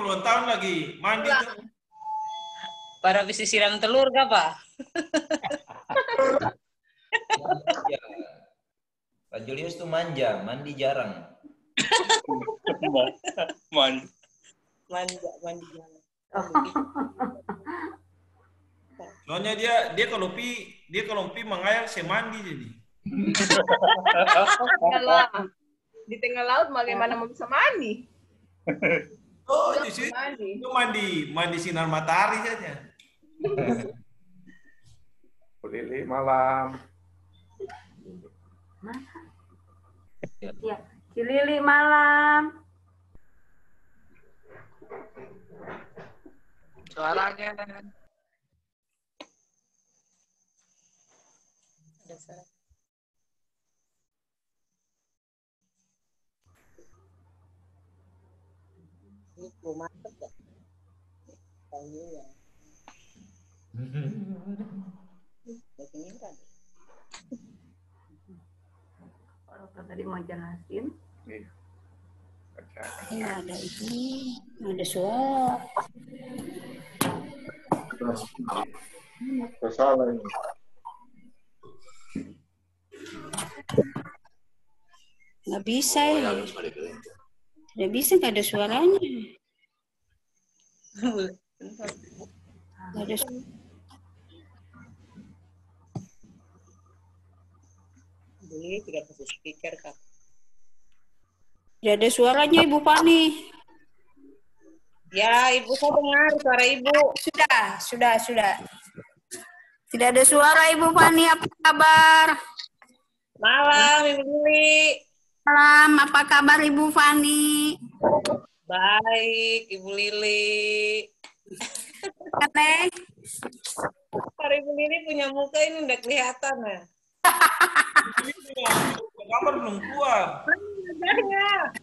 ulang tahun lagi. Mandi tuh. Para bisa siram telur kah, Pak? Ya. Pak Julius tuh manja, mandi jarang. Manja, mandi jangan. Soalnya dia kalau pi mengayal saya mandi jadi. Di tengah laut bagaimana mau bisa mandi? Oh, di situ itu mandi sinar matahari saja. Bu Lili malam. Ya, Cilili malam. Suaranya. Ada suara. Ini belum masuk ya? Tahunya. Kalau tadi mau jelasin. Iya. Ya, ada ini, ada suara. Salah ini. Nggak bisa ya. Nggak bisa, nggak ada suaranya. Nggak ada suara. Ini tidak kasih speaker, Kak. Nggak ada suaranya, Ibu Fani. Ya, Ibu saya dengar suara Ibu. Sudah. Tidak ada suara, Ibu Fani. Apa kabar? Malam, Ibu Lili. Malam, apa kabar Ibu Fani? Baik, Ibu Lili. Aneh. Kalau Ibu Lili punya muka ini udah kelihatan ya. Kabar belum keluar.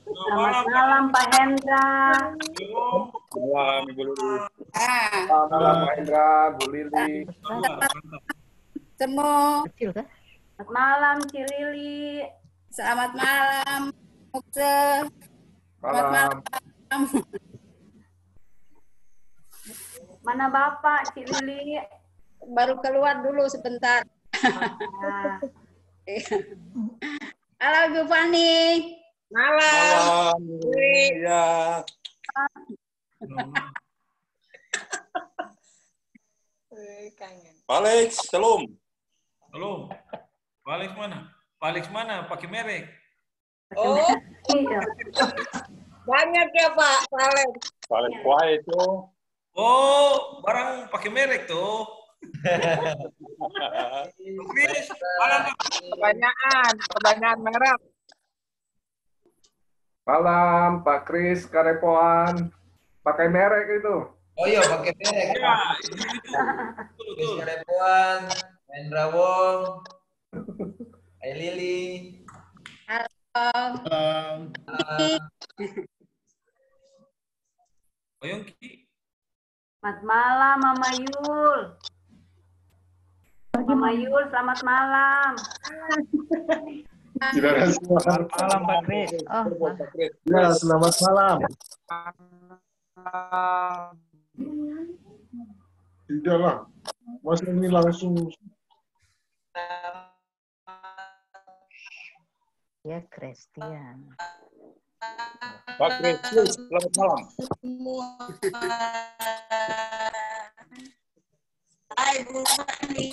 Selamat malam Pak Hendra. Malam Ibu Lili. Ah, Malam Pak Hendra, Bu Lili. semua. Selamat malam Cilili. Selamat malam. Dokter. Selamat Malam. malam. Mana Bapak Cilili? Baru keluar dulu sebentar. Nah, Halo Ibu Fani. Malam. Iya. Kangen. Alex, shalom. Halo. Pak Alex mana? Pak Alex mana? Pakai merek. Oh, iya. banyak ya Pak Alex. Alex kuah itu. Oh, barang pakai merek tuh. Chris, malam. Pertanyaan merek. Malam Pak Kris Karepoan. Pakai merek itu. Oh iya, pakai merek. Ya, itu. Chris Karepoan, Hendra Wong, Ai Lili. Oyongki. Selamat malam Mama Yul. Mama Yul, selamat malam. Tidak ada suara. Malam Pak Kris. Oh, Ya, selamat malam. Tidak lah. Masa ini langsung. ya Christian. Pak Kris, selamat malam. Hai Bu Fani.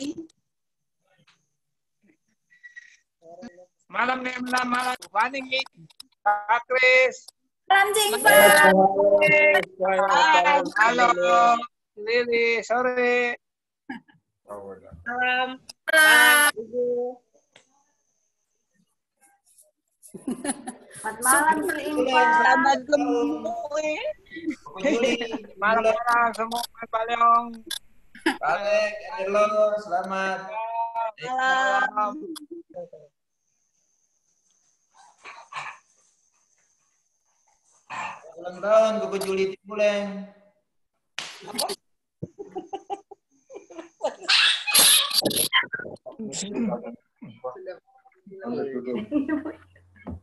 Malam nih, malam. Fani, Pak Kris. Salam jingpa. Halo, Lili, sore. Malam. Ibu. Selamat malam Ci Impa. Selamat gemuk. Malam semua Pak Leong. Alex, halo, selamat. Malam. Ulang tahun ke Juli Timuleng.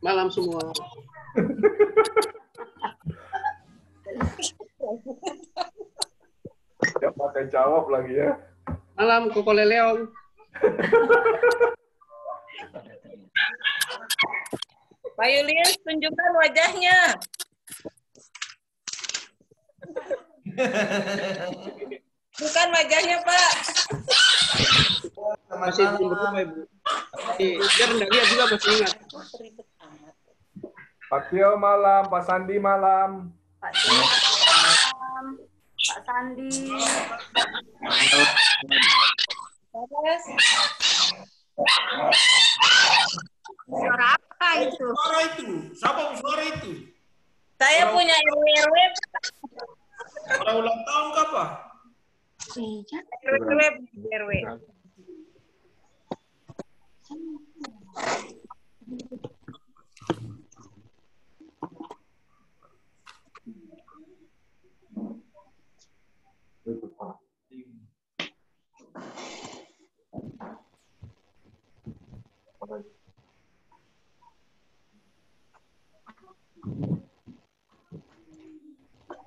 Malam semua. Tidak pakai jawab lagi ya. Malam Koko Leleong. Pak Julius, tunjukkan wajahnya. Bukan wajahnya, Pak. Masih belum berubah, Ibu. Dia rendah lihat juga masih ingat. Pak Tio malam, Pak Sandi malam. Pak Tio malam. Pak Sandi. Terus, Suara apa itu? Suara itu. Siapa suara itu? saya punya RW, Orang ulang tahun kapan? RW.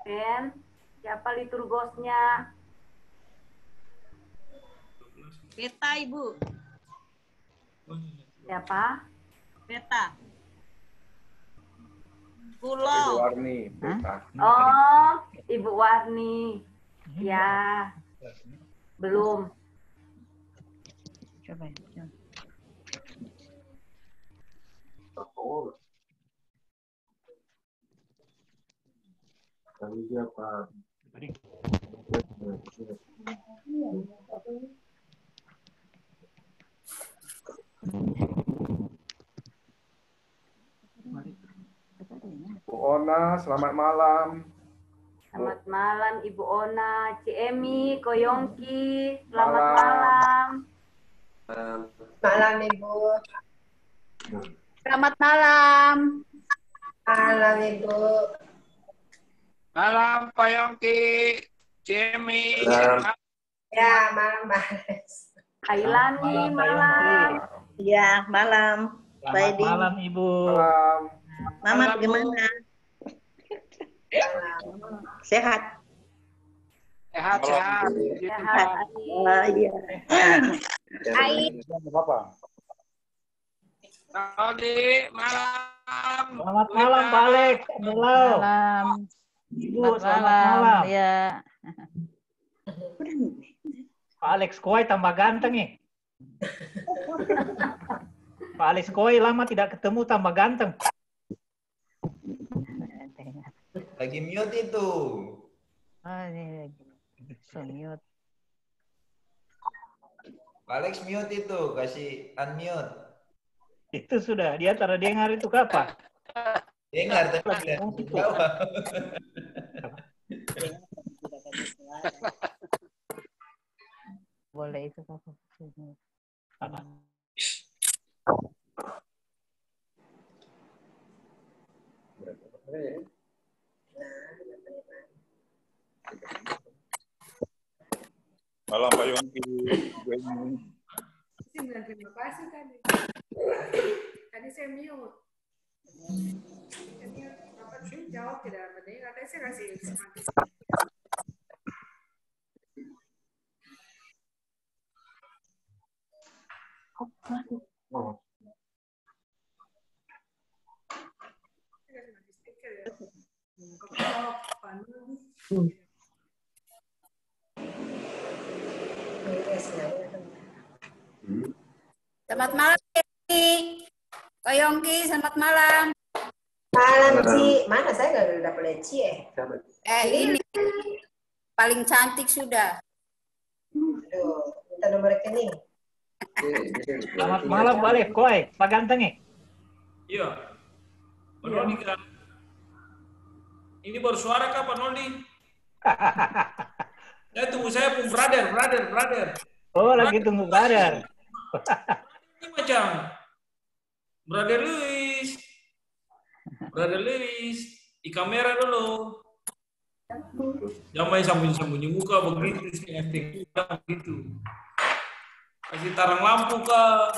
Ben, siapa liturgosnya? Beta, Ibu. Siapa? Beta. Ibu Pulau. Warni. Oh, Ibu Warni. Ya, belum. Coba. Bu Ona, selamat malam. Selamat malam Ibu Ona, Ciemi, Koyongki, selamat Malam. malam. Malam, Ibu. Selamat malam. Malam, Ibu. Malam Pak Yongki. Cemi. Ya, malam, Mas. Ailani, malam. Ya, malam. Selamat malam, Ibu. Malam. Mama bagaimana? Sehat. Sehat. Sehat. Iya. Hai. Aldi, malam. Selamat malam, Pak Alex. Halo. Malam. Ibu, Selamat selamat malam. Ya. Pak Alex Koi tambah ganteng nih. Pak Alex Koi lama tidak ketemu tambah ganteng. Lagi mute itu. Oh, ini so mute. Alex mute itu, kasih unmute. Itu sudah, dia taruh dengar itu kapan? Dengar tapi Lagi tidak ngomong itu. jawab. Boleh itu Pak. Malam Pak Yongki. Terima kasih tadi. Tadi saya mute. Ini Bapak jawab tidak penting. Katanya saya kasih semangat. Selamat malam, Koyongki. Selamat malam. Malam, Ci. Mana saya nggak dapat lihat Ci ya? Ini paling cantik sudah. Aduh, minta nomor rekening. Selamat malam, Pak Alex Koi. Pak ganteng nih. Iya. Pak Noldi kan. Ini baru suara kapan Noldi? Ya tunggu saya pun brother. Oh, lagi tunggu brother. Ini macam Brother Luis, di kamera dulu. Jangan main sembunyi muka begitu, setengah begitu. Kasih tarang lampu kah?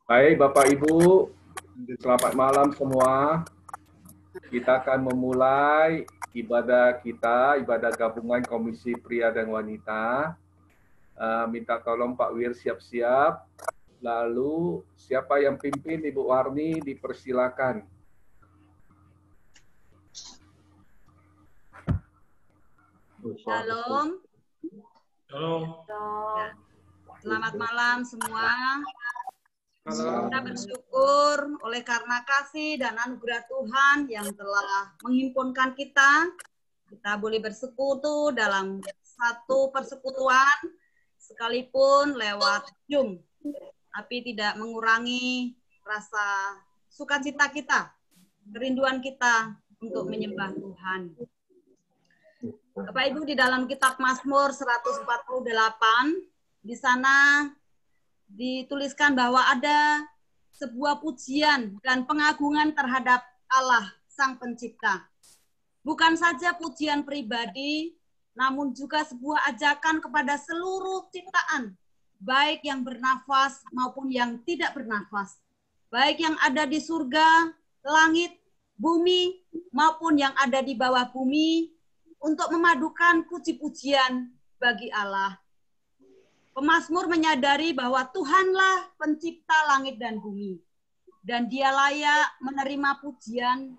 Baik, Bapak Ibu, Selamat malam semua. Kita akan memulai ibadah kita, ibadah gabungan Komisi Pria dan Wanita. Minta tolong Pak Wir siap-siap. Lalu siapa yang pimpin Ibu Warni dipersilakan. Shalom. Shalom. Selamat malam semua. Kita bersyukur oleh karena kasih dan anugerah Tuhan yang telah menghimpunkan kita. Kita boleh bersekutu dalam satu persekutuan sekalipun lewat Zoom. Tapi tidak mengurangi rasa sukacita kita, kerinduan kita untuk menyembah Tuhan. Bapak Ibu, di dalam kitab Mazmur 148, di sana dituliskan bahwa ada sebuah pujian dan pengagungan terhadap Allah Sang Pencipta. Bukan saja pujian pribadi, namun juga sebuah ajakan kepada seluruh ciptaan, baik yang bernafas maupun yang tidak bernafas, baik yang ada di surga, langit, bumi, maupun yang ada di bawah bumi, untuk memadukan puji-pujian bagi Allah. Pemazmur menyadari bahwa Tuhanlah pencipta langit dan bumi, dan Dia layak menerima pujian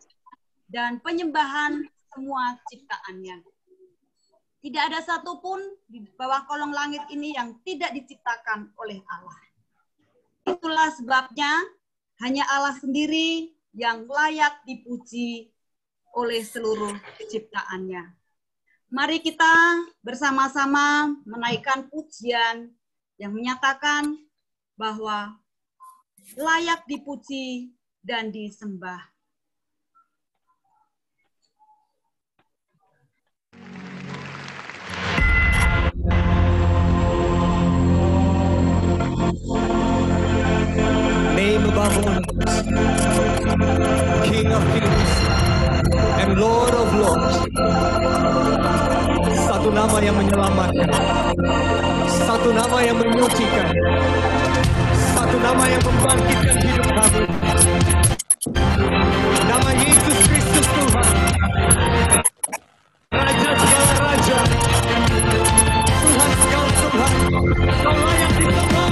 dan penyembahan semua ciptaannya. Tidak ada satupun di bawah kolong langit ini yang tidak diciptakan oleh Allah. Itulah sebabnya hanya Allah sendiri yang layak dipuji oleh seluruh ciptaannya. Mari kita bersama-sama menaikkan pujian yang menyatakan bahwa layak dipuji dan disembah. Name above all names, King of kings and Lord of lords. Satu nama yang menyelamatkan, satu nama yang menyucikan, satu nama yang membangkitkan hidup kami. Nama Yesus Kristus Tuhan, Raja segala raja, Tuhan segala Tuhan, Kau layak disembah.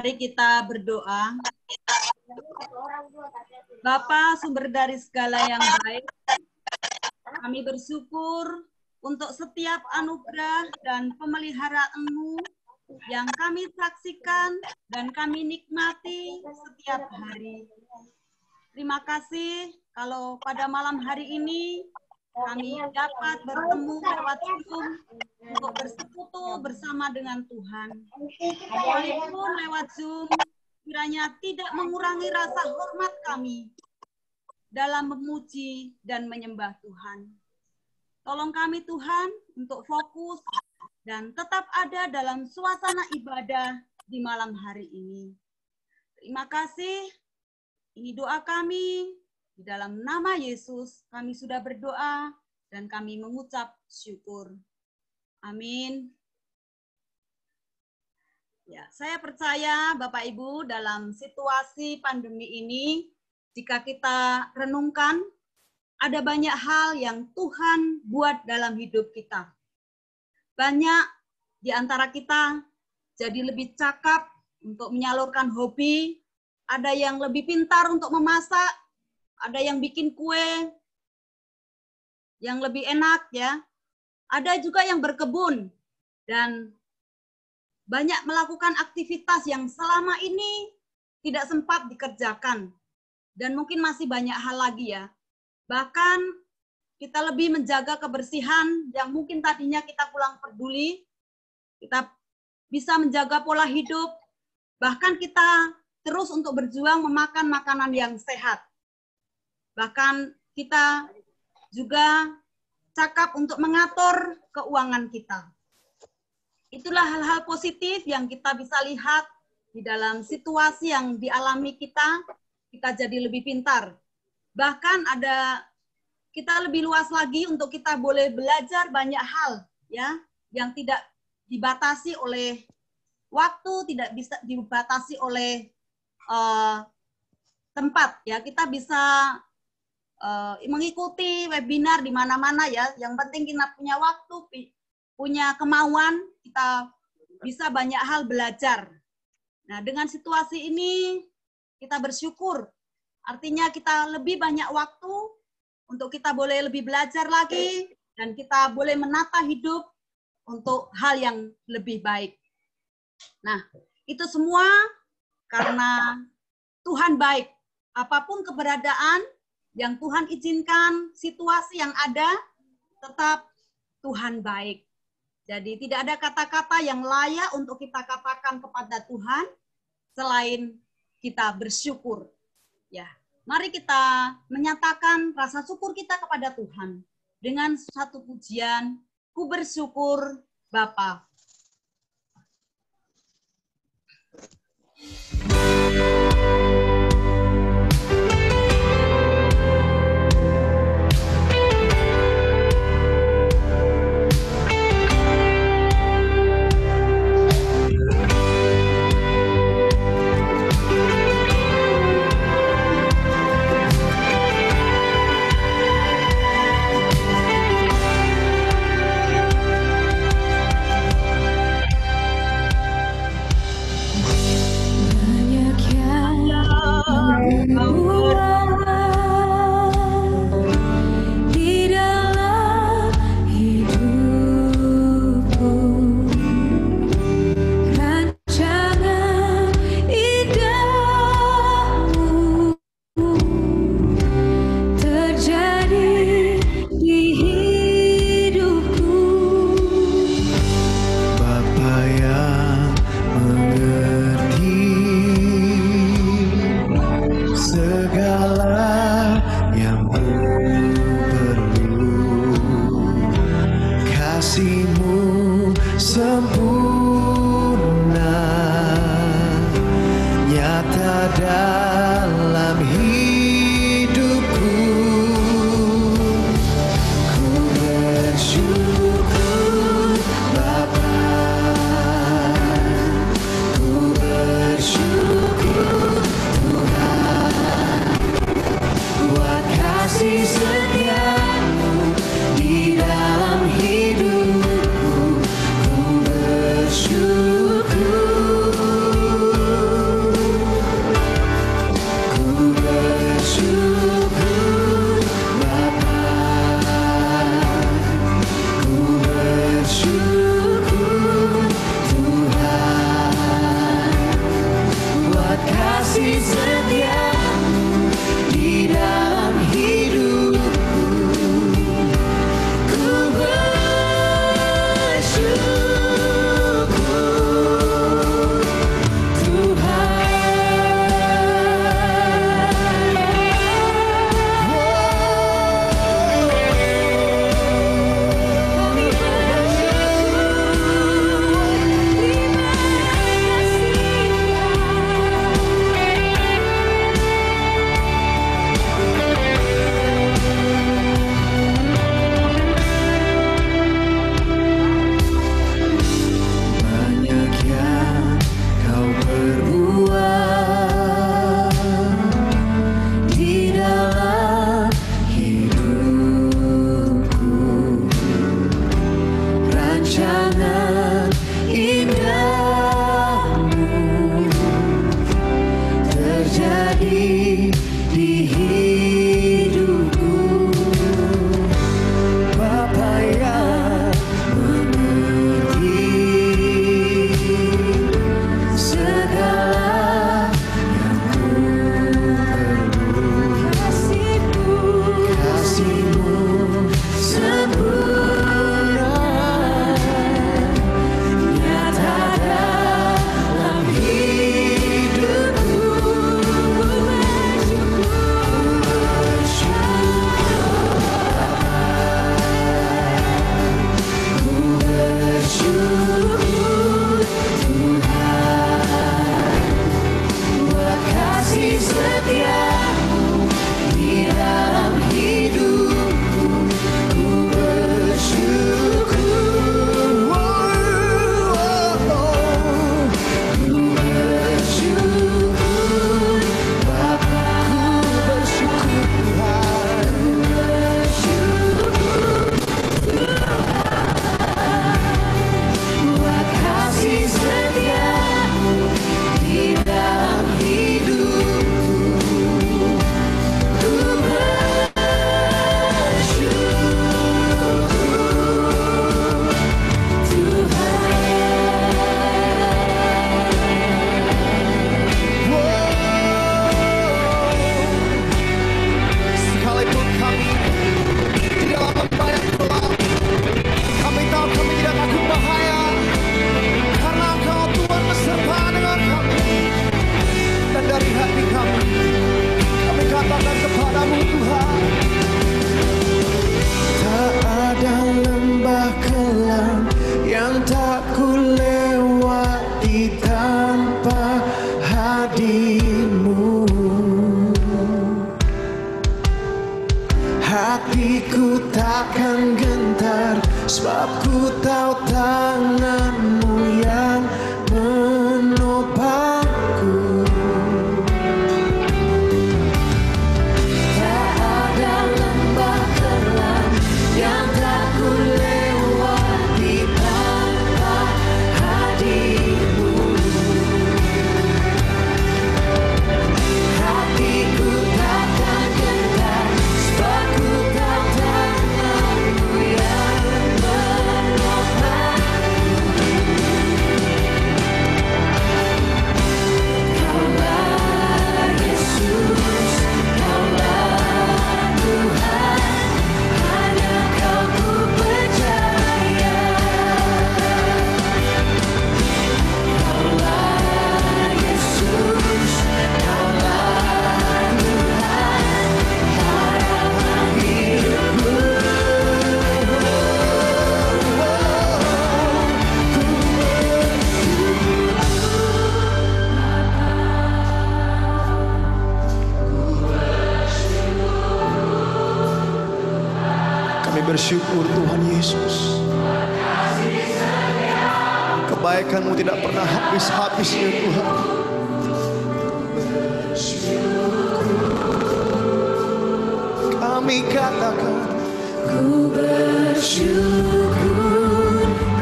Mari kita berdoa. Bapa, sumber dari segala yang baik, kami bersyukur untuk setiap anugerah dan pemeliharaan-Mu yang kami saksikan dan kami nikmati setiap hari. Terima kasih kalau pada malam hari ini kami dapat bertemu lewat Zoom untuk bersekutu bersama dengan Tuhan. Walaupun lewat Zoom, kiranya tidak mengurangi rasa hormat kami dalam memuji dan menyembah Tuhan. Tolong kami Tuhan untuk fokus dan tetap ada dalam suasana ibadah di malam hari ini. Terima kasih. Ini doa kami. Di dalam nama Yesus kami sudah berdoa dan kami mengucap syukur. Amin. Ya, saya percaya Bapak Ibu dalam situasi pandemi ini, jika kita renungkan, ada banyak hal yang Tuhan buat dalam hidup kita. Banyak di antara kita jadi lebih cakap untuk menyalurkan hobi, ada yang lebih pintar untuk memasak, ada yang bikin kue yang lebih enak ya. Ada juga yang berkebun dan banyak melakukan aktivitas yang selama ini tidak sempat dikerjakan. Dan mungkin masih banyak hal lagi ya. Bahkan kita lebih menjaga kebersihan yang mungkin tadinya kita kurang peduli. Kita bisa menjaga pola hidup. Bahkan kita terus untuk berjuang memakan makanan yang sehat. Bahkan kita juga cakap untuk mengatur keuangan kita. Itulah hal-hal positif yang kita bisa lihat di dalam situasi yang dialami kita jadi lebih pintar. Bahkan kita lebih luas lagi untuk kita boleh belajar banyak hal ya, yang tidak dibatasi oleh waktu, tidak bisa dibatasi oleh tempat ya. Kita bisa mengikuti webinar di mana-mana ya. Yang penting kita punya waktu, punya kemauan, kita bisa banyak hal belajar. Nah, dengan situasi ini kita bersyukur. Artinya kita lebih banyak waktu untuk kita boleh lebih belajar lagi dan kita boleh menata hidup untuk hal yang lebih baik. Nah, itu semua karena Tuhan baik. Apapun keberadaan yang Tuhan izinkan, situasi yang ada, tetap Tuhan baik. Jadi tidak ada kata-kata yang layak untuk kita katakan kepada Tuhan selain kita bersyukur. Ya, mari kita menyatakan rasa syukur kita kepada Tuhan dengan satu pujian, ku bersyukur Bapa. ku lewati tanpa hadirmu. Hatiku takkan gentar, sebab ku tahu tanganmu yang menopangku. Tak ada lembah kelam yang tak ku lewati tanpa hadirmu. Hatiku takkan gentar, sebab ku tahu tanganmu yang menopangku. Kaulah Yesus, Kaulah Tuhan, hanya Kau ku percaya. Kaulah Yesus, Kaulah Tuhan, harapan hidupku. Kami bersyukur Tuhan Yesus, kebaikan-Mu tidak pernah habis-habisnya Tuhan. Kami katakan ku bersyukur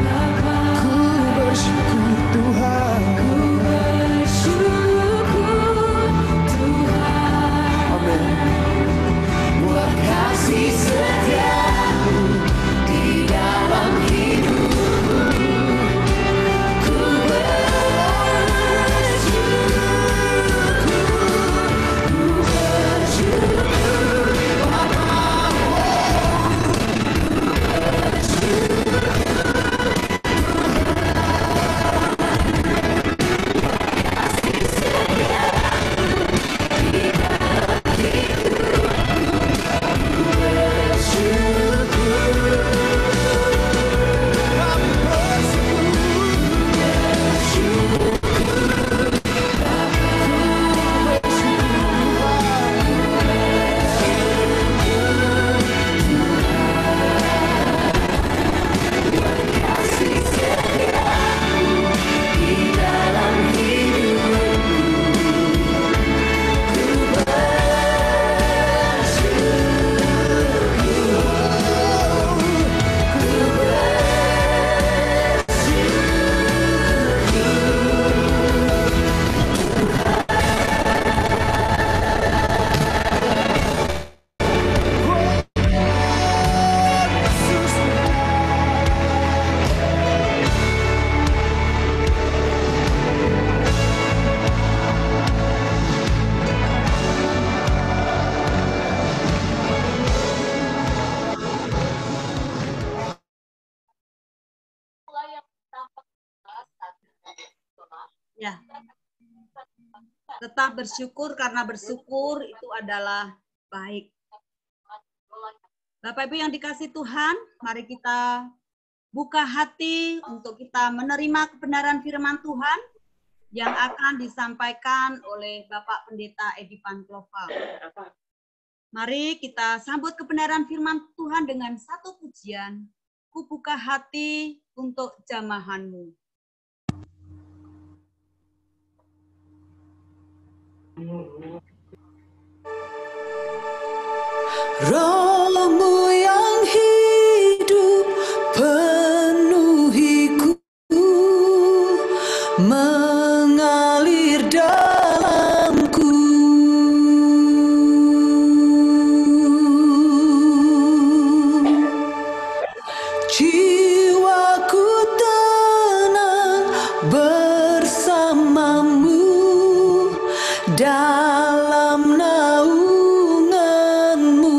Bapa, ku bersyukur Tuhan, ku bersyukur Tuhan. Amin. Buat kasih setia-Mu di dalam hidupku, ku bersyukur Bapa. Ya. Tetap bersyukur karena bersyukur itu adalah baik. Bapak Ibu yang dikasih Tuhan, mari kita buka hati untuk kita menerima kebenaran firman Tuhan yang akan disampaikan oleh Bapak Pendeta Edi Panklova. Mari kita sambut kebenaran firman Tuhan dengan satu pujian. Ku buka hati untuk jamahan-Mu. Roh-Mu yang hidup penuhiku, mengalir dalamku. Jiwaku tenang bersama-Mu dalam naungan-Mu.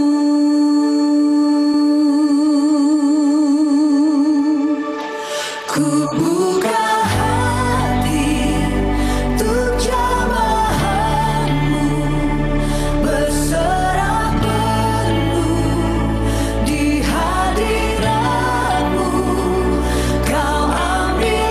Ku buka hati untuk jamahan-Mu, berserah penuh di hadirat-Mu. Kau ambil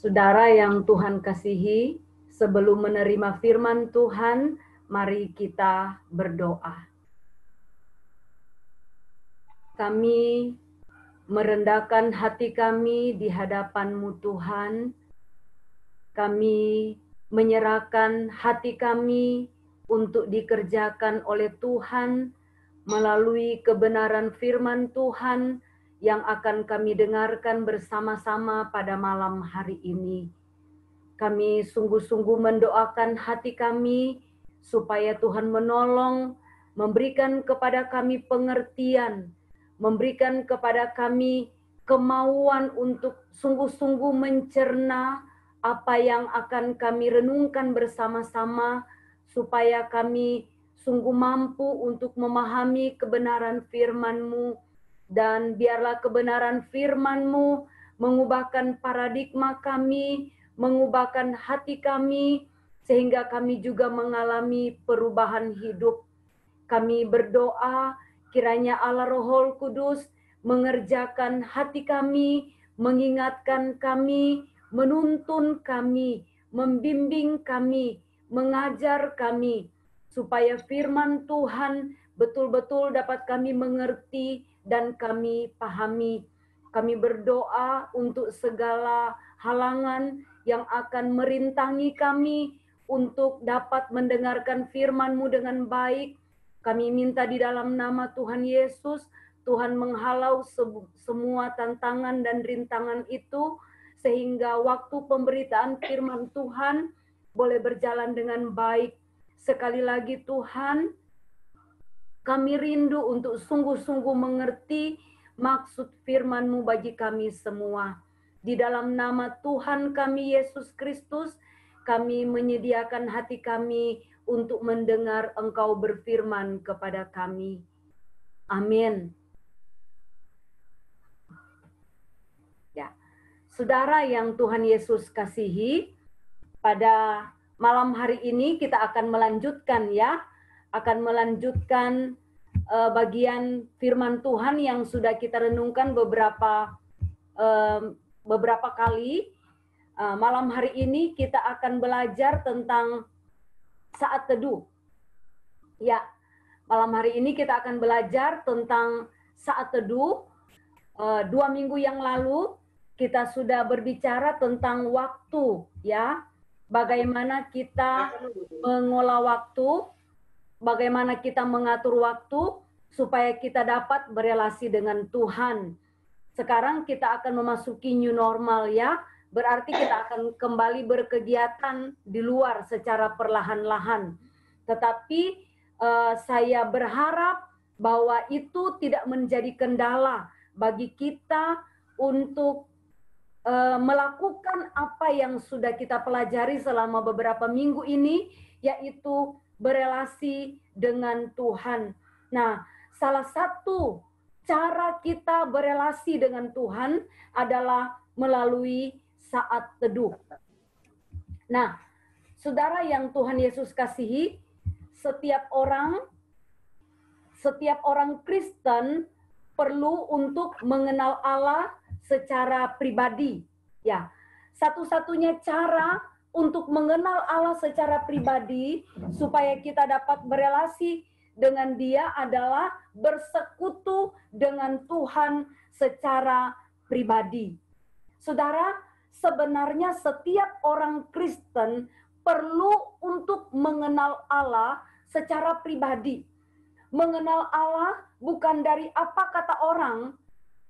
Saudara yang Tuhan kasihi, sebelum menerima firman Tuhan, mari kita berdoa. Kami merendahkan hati kami di hadapan-Mu Tuhan. Kami menyerahkan hati kami untuk dikerjakan oleh Tuhan melalui kebenaran firman Tuhan yang akan kami dengarkan bersama-sama pada malam hari ini. Kami sungguh-sungguh mendoakan hati kami supaya Tuhan menolong, memberikan kepada kami pengertian, memberikan kepada kami kemauan untuk sungguh-sungguh mencerna apa yang akan kami renungkan bersama-sama, supaya kami sungguh mampu untuk memahami kebenaran firman-Mu, dan biarlah kebenaran firman-Mu mengubahkan paradigma kami, mengubahkan hati kami, sehingga kami juga mengalami perubahan hidup. Kami berdoa kiranya Allah Roh Kudus mengerjakan hati kami, mengingatkan kami, menuntun kami, membimbing kami, mengajar kami, supaya firman Tuhan betul-betul dapat kami mengerti dan kami pahami. Kami berdoa untuk segala halangan yang akan merintangi kami untuk dapat mendengarkan firman-Mu dengan baik. Kami minta di dalam nama Tuhan Yesus, Tuhan menghalau semua tantangan dan rintangan itu, sehingga waktu pemberitaan firman Tuhan boleh berjalan dengan baik. Sekali lagi Tuhan, kami rindu untuk sungguh-sungguh mengerti maksud firman-Mu bagi kami semua. Di dalam nama Tuhan kami Yesus Kristus, kami menyediakan hati kami untuk mendengar Engkau berfirman kepada kami. Amin. Ya, saudara yang Tuhan Yesus kasihi, pada malam hari ini kita akan melanjutkan bagian firman Tuhan yang sudah kita renungkan beberapa kali. Malam hari ini kita akan belajar tentang saat teduh. Ya, malam hari ini kita akan belajar tentang saat teduh. 2 minggu yang lalu kita sudah berbicara tentang waktu, ya. Bagaimana kita mengolah waktu, bagaimana kita mengatur waktu supaya kita dapat berelasi dengan Tuhan. Sekarang kita akan memasuki new normal, ya. Berarti kita akan kembali berkegiatan di luar secara perlahan-lahan. Tetapi saya berharap bahwa itu tidak menjadi kendala bagi kita untuk melakukan apa yang sudah kita pelajari selama beberapa minggu ini, yaitu berelasi dengan Tuhan. Nah, salah satu cara kita berelasi dengan Tuhan adalah melalui saat teduh. Nah, saudara yang Tuhan Yesus kasihi, setiap orang Kristen perlu untuk mengenal Allah secara pribadi. Ya, satu-satunya cara untuk mengenal Allah secara pribadi supaya kita dapat berelasi dengan Dia adalah bersekutu dengan Tuhan secara pribadi. Saudara, sebenarnya setiap orang Kristen perlu untuk mengenal Allah secara pribadi. Mengenal Allah bukan dari apa kata orang,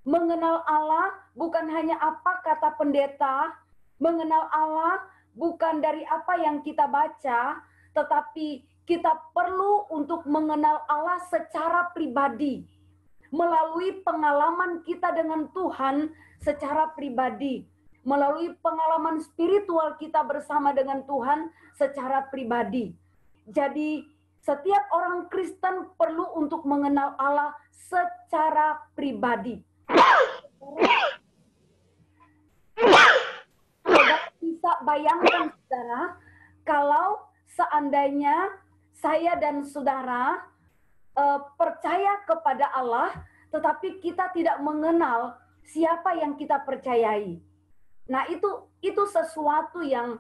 mengenal Allah bukan hanya apa kata pendeta, mengenal Allah bukan dari apa yang kita baca, tetapi kita perlu untuk mengenal Allah secara pribadi, melalui pengalaman kita dengan Tuhan secara pribadi, melalui pengalaman spiritual kita bersama dengan Tuhan secara pribadi. Jadi, setiap orang Kristen perlu untuk mengenal Allah secara pribadi. Saudara bisa bayangkan, saudara, kalau seandainya saya dan saudara percaya kepada Allah, tetapi kita tidak mengenal siapa yang kita percayai. Nah, itu sesuatu yang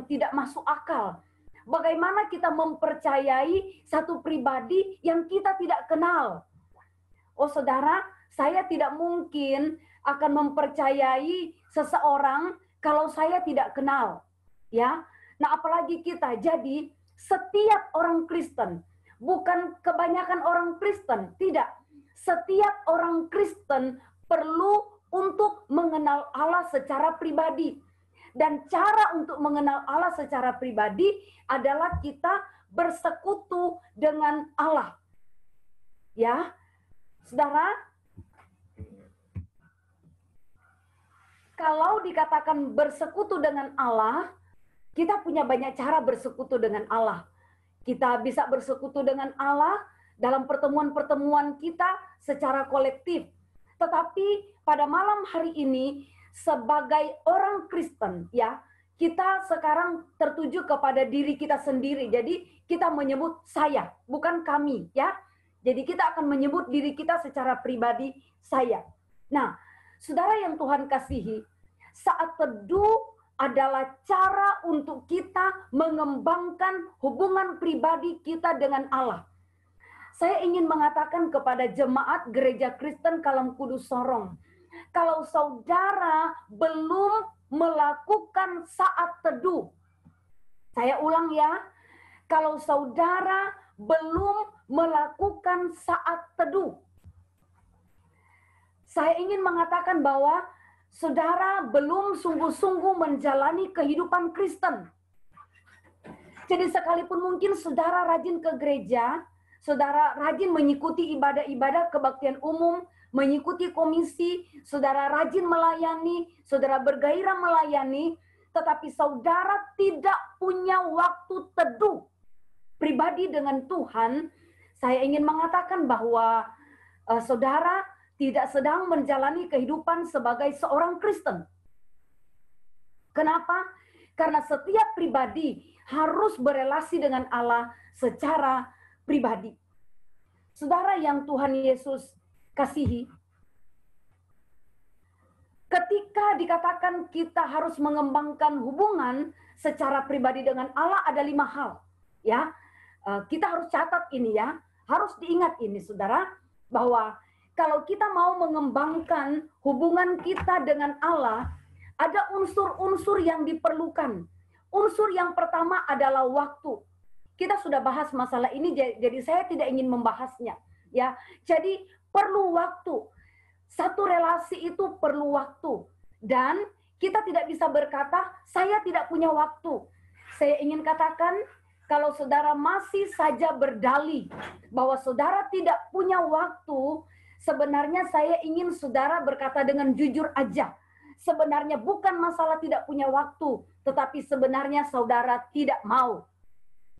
tidak masuk akal. Bagaimana kita mempercayai satu pribadi yang kita tidak kenal? Oh, saudara, saya tidak mungkin akan mempercayai seseorang kalau saya tidak kenal, ya. Nah, apalagi kita. Jadi, setiap orang Kristen, bukan kebanyakan orang Kristen, tidak. Setiap orang Kristen perlu untuk mengenal Allah secara pribadi. Dan cara untuk mengenal Allah secara pribadi adalah kita bersekutu dengan Allah. Ya, saudara, kalau dikatakan bersekutu dengan Allah, kita punya banyak cara bersekutu dengan Allah. Kita bisa bersekutu dengan Allah dalam pertemuan-pertemuan kita secara kolektif. Tetapi pada malam hari ini, sebagai orang Kristen, ya, kita sekarang tertuju kepada diri kita sendiri. Jadi kita menyebut saya, bukan kami, ya. Jadi kita akan menyebut diri kita secara pribadi saya. Nah, saudara yang Tuhan kasihi, saat teduh adalah cara untuk kita mengembangkan hubungan pribadi kita dengan Allah. Saya ingin mengatakan kepada jemaat Gereja Kristen Kalam Kudus Sorong, kalau saudara belum melakukan saat teduh, saya ulang ya, kalau saudara belum melakukan saat teduh, saya ingin mengatakan bahwa saudara belum sungguh-sungguh menjalani kehidupan Kristen. Jadi sekalipun mungkin saudara rajin ke gereja, saudara rajin mengikuti ibadah-ibadah kebaktian umum, mengikuti komisi, saudara rajin melayani, saudara bergairah melayani, tetapi saudara tidak punya waktu teduh pribadi dengan Tuhan, saya ingin mengatakan bahwa saudara tidak sedang menjalani kehidupan sebagai seorang Kristen. Kenapa? Karena setiap pribadi harus berelasi dengan Allah secara pribadi. Saudara yang Tuhan Yesus kasihi, ketika dikatakan kita harus mengembangkan hubungan secara pribadi dengan Allah, ada 5 hal. Ya, kita harus catat ini ya, harus diingat ini saudara, bahwa kalau kita mau mengembangkan hubungan kita dengan Allah, ada unsur-unsur yang diperlukan. Unsur yang pertama adalah waktu. Kita sudah bahas masalah ini, jadi saya tidak ingin membahasnya. Ya, jadi perlu waktu. Satu relasi itu perlu waktu. Dan kita tidak bisa berkata, saya tidak punya waktu. Saya ingin katakan, kalau saudara masih saja berdalih bahwa saudara tidak punya waktu, sebenarnya saya ingin saudara berkata dengan jujur aja. Sebenarnya bukan masalah tidak punya waktu, tetapi sebenarnya saudara tidak mau.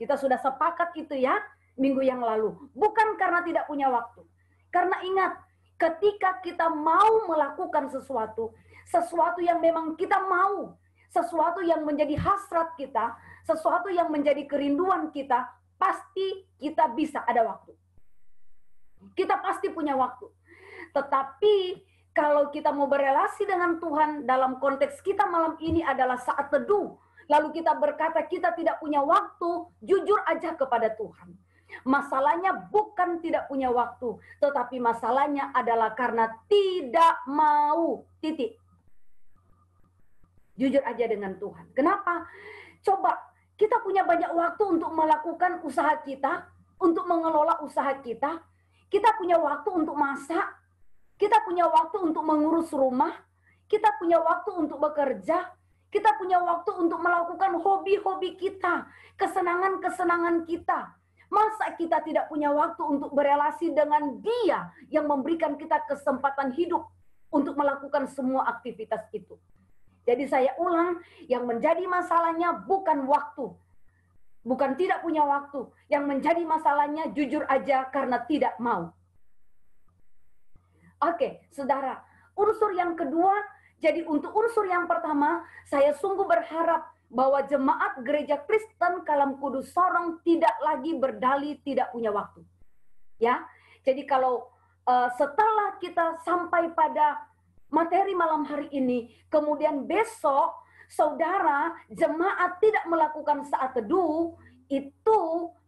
Kita sudah sepakat itu ya, minggu yang lalu. Bukan karena tidak punya waktu. Karena ingat, ketika kita mau melakukan sesuatu yang memang kita mau, sesuatu yang menjadi hasrat kita, sesuatu yang menjadi kerinduan kita, pasti kita bisa ada waktu. Kita pasti punya waktu. Tetapi kalau kita mau berelasi dengan Tuhan, dalam konteks kita malam ini adalah saat teduh, lalu kita berkata kita tidak punya waktu, jujur aja kepada Tuhan. Masalahnya bukan tidak punya waktu, tetapi masalahnya adalah karena tidak mau, titik. Jujur aja dengan Tuhan. Kenapa? Coba, kita punya banyak waktu untuk melakukan usaha kita, untuk mengelola usaha kita. Kita punya waktu untuk masak, kita punya waktu untuk mengurus rumah, kita punya waktu untuk bekerja, kita punya waktu untuk melakukan hobi-hobi kita, kesenangan-kesenangan kita. Masa kita tidak punya waktu untuk berelasi dengan Dia yang memberikan kita kesempatan hidup untuk melakukan semua aktivitas itu. Jadi saya ulang, yang menjadi masalahnya bukan waktu. Bukan tidak punya waktu. Yang menjadi masalahnya jujur aja karena tidak mau. Oke, saudara. Unsur yang kedua, jadi untuk unsur yang pertama, saya sungguh berharap bahwa jemaat Gereja Kristen Kalam Kudus Sorong tidak lagi berdalih tidak punya waktu. Ya, jadi kalau setelah kita sampai pada materi malam hari ini, kemudian besok saudara jemaat tidak melakukan saat teduh, itu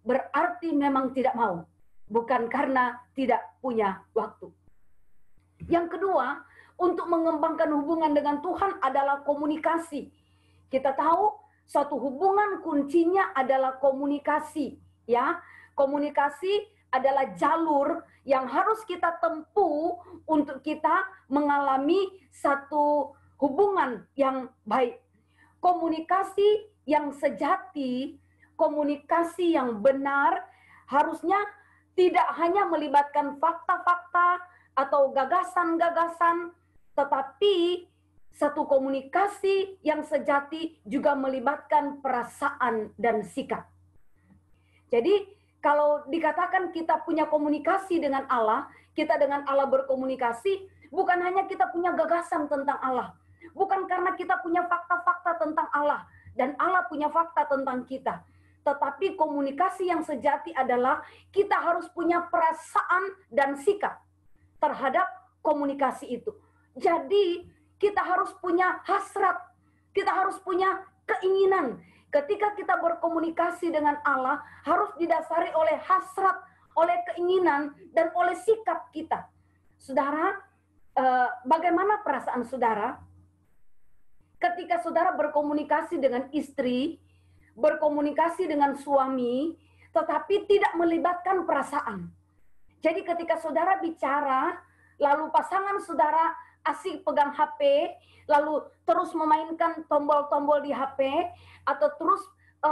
berarti memang tidak mau. Bukan karena tidak punya waktu. Yang kedua, untuk mengembangkan hubungan dengan Tuhan adalah komunikasi. Kita tahu suatu hubungan kuncinya adalah komunikasi, ya. Komunikasi adalah jalur yang harus kita tempuh untuk kita mengalami satu hubungan yang baik. Komunikasi yang sejati, komunikasi yang benar harusnya tidak hanya melibatkan fakta-fakta atau gagasan-gagasan, tetapi satu komunikasi yang sejati juga melibatkan perasaan dan sikap. Jadi kalau dikatakan kita punya komunikasi dengan Allah, kita dengan Allah berkomunikasi, bukan hanya kita punya gagasan tentang Allah, bukan karena kita punya fakta-fakta tentang Allah, dan Allah punya fakta tentang kita. Tetapi komunikasi yang sejati adalah kita harus punya perasaan dan sikap terhadap komunikasi itu. Jadi kita harus punya hasrat, kita harus punya keinginan. Ketika kita berkomunikasi dengan Allah, harus didasari oleh hasrat, oleh keinginan, dan oleh sikap kita. Saudara, bagaimana perasaan saudara? Ketika saudara berkomunikasi dengan istri, berkomunikasi dengan suami, tetapi tidak melibatkan perasaan. Jadi ketika saudara bicara, lalu pasangan saudara asik pegang HP, lalu terus memainkan tombol-tombol di HP, atau terus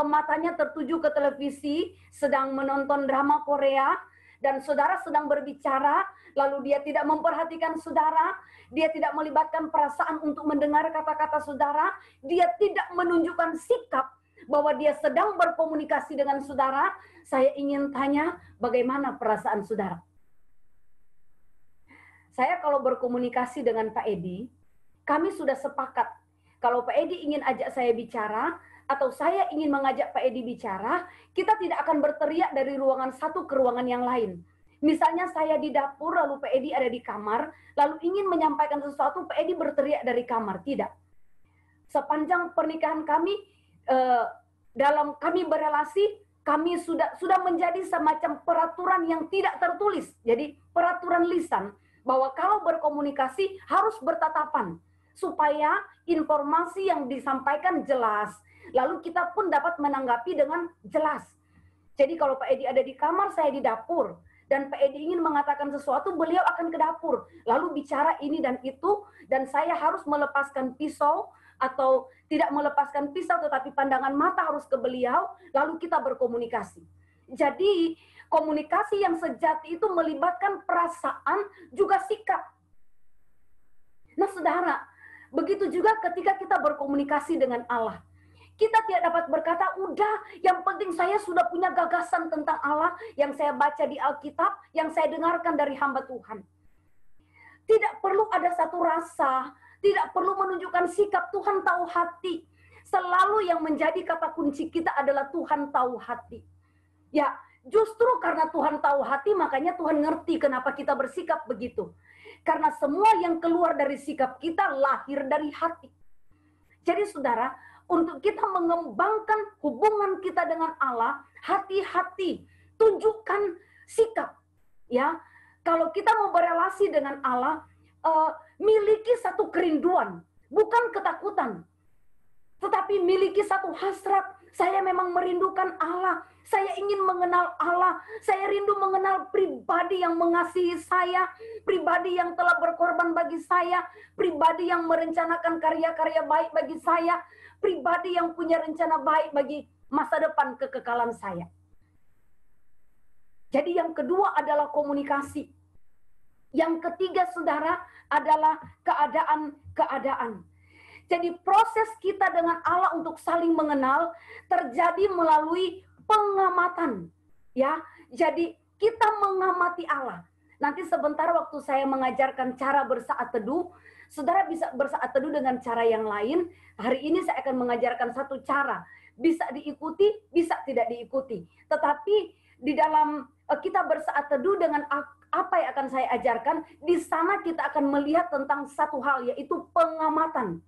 matanya tertuju ke televisi, sedang menonton drama Korea, dan saudara sedang berbicara, lalu dia tidak memperhatikan saudara, dia tidak melibatkan perasaan untuk mendengar kata-kata saudara, dia tidak menunjukkan sikap bahwa dia sedang berkomunikasi dengan saudara. Saya ingin tanya, bagaimana perasaan saudara? Saya kalau berkomunikasi dengan Pak Edi, kami sudah sepakat. Kalau Pak Edi ingin ajak saya bicara, atau saya ingin mengajak Pak Edi bicara, kita tidak akan berteriak dari ruangan satu ke ruangan yang lain. Misalnya saya di dapur, lalu Pak Edi ada di kamar, lalu ingin menyampaikan sesuatu, Pak Edi berteriak dari kamar. Tidak. Sepanjang pernikahan kami, dalam kami berelasi, kami sudah menjadi semacam peraturan yang tidak tertulis. Jadi peraturan lisan, bahwa kalau berkomunikasi harus bertatapan, supaya informasi yang disampaikan jelas, lalu kita pun dapat menanggapi dengan jelas. Jadi kalau Pak Edi ada di kamar, saya di dapur, dan Pak Edi ingin mengatakan sesuatu, beliau akan ke dapur, lalu bicara ini dan itu, dan saya harus melepaskan pisau, atau tidak melepaskan pisau, tetapi pandangan mata harus ke beliau, lalu kita berkomunikasi. Jadi, komunikasi yang sejati itu melibatkan perasaan juga sikap. Nah, saudara, begitu juga ketika kita berkomunikasi dengan Allah. Kita tidak dapat berkata, udah, yang penting saya sudah punya gagasan tentang Allah yang saya baca di Alkitab, yang saya dengarkan dari hamba Tuhan. Tidak perlu ada satu rasa, tidak perlu menunjukkan sikap. Tuhan tahu hati. Selalu yang menjadi kata kunci kita adalah Tuhan tahu hati. Ya, justru karena Tuhan tahu hati, makanya Tuhan ngerti kenapa kita bersikap begitu. Karena semua yang keluar dari sikap kita lahir dari hati. Jadi saudara, untuk kita mengembangkan hubungan kita dengan Allah, hati-hati, tunjukkan sikap. Ya, kalau kita mau berelasi dengan Allah, miliki satu kerinduan, bukan ketakutan, tetapi miliki satu hasrat. Saya memang merindukan Allah, saya ingin mengenal Allah, saya rindu mengenal pribadi yang mengasihi saya, pribadi yang telah berkorban bagi saya, pribadi yang merencanakan karya-karya baik bagi saya, pribadi yang punya rencana baik bagi masa depan kekekalan saya. Jadi yang kedua adalah komunikasi. Yang ketiga, saudara, adalah keadaan-keadaan. Jadi proses kita dengan Allah untuk saling mengenal terjadi melalui pengamatan. Ya, jadi kita mengamati Allah. Nanti sebentar waktu saya mengajarkan cara bersaat teduh, saudara bisa bersaat teduh dengan cara yang lain. Hari ini saya akan mengajarkan satu cara. Bisa diikuti, bisa tidak diikuti. Tetapi di dalam kita bersaat teduh dengan apa yang akan saya ajarkan? Di sana kita akan melihat tentang satu hal, yaitu pengamatan.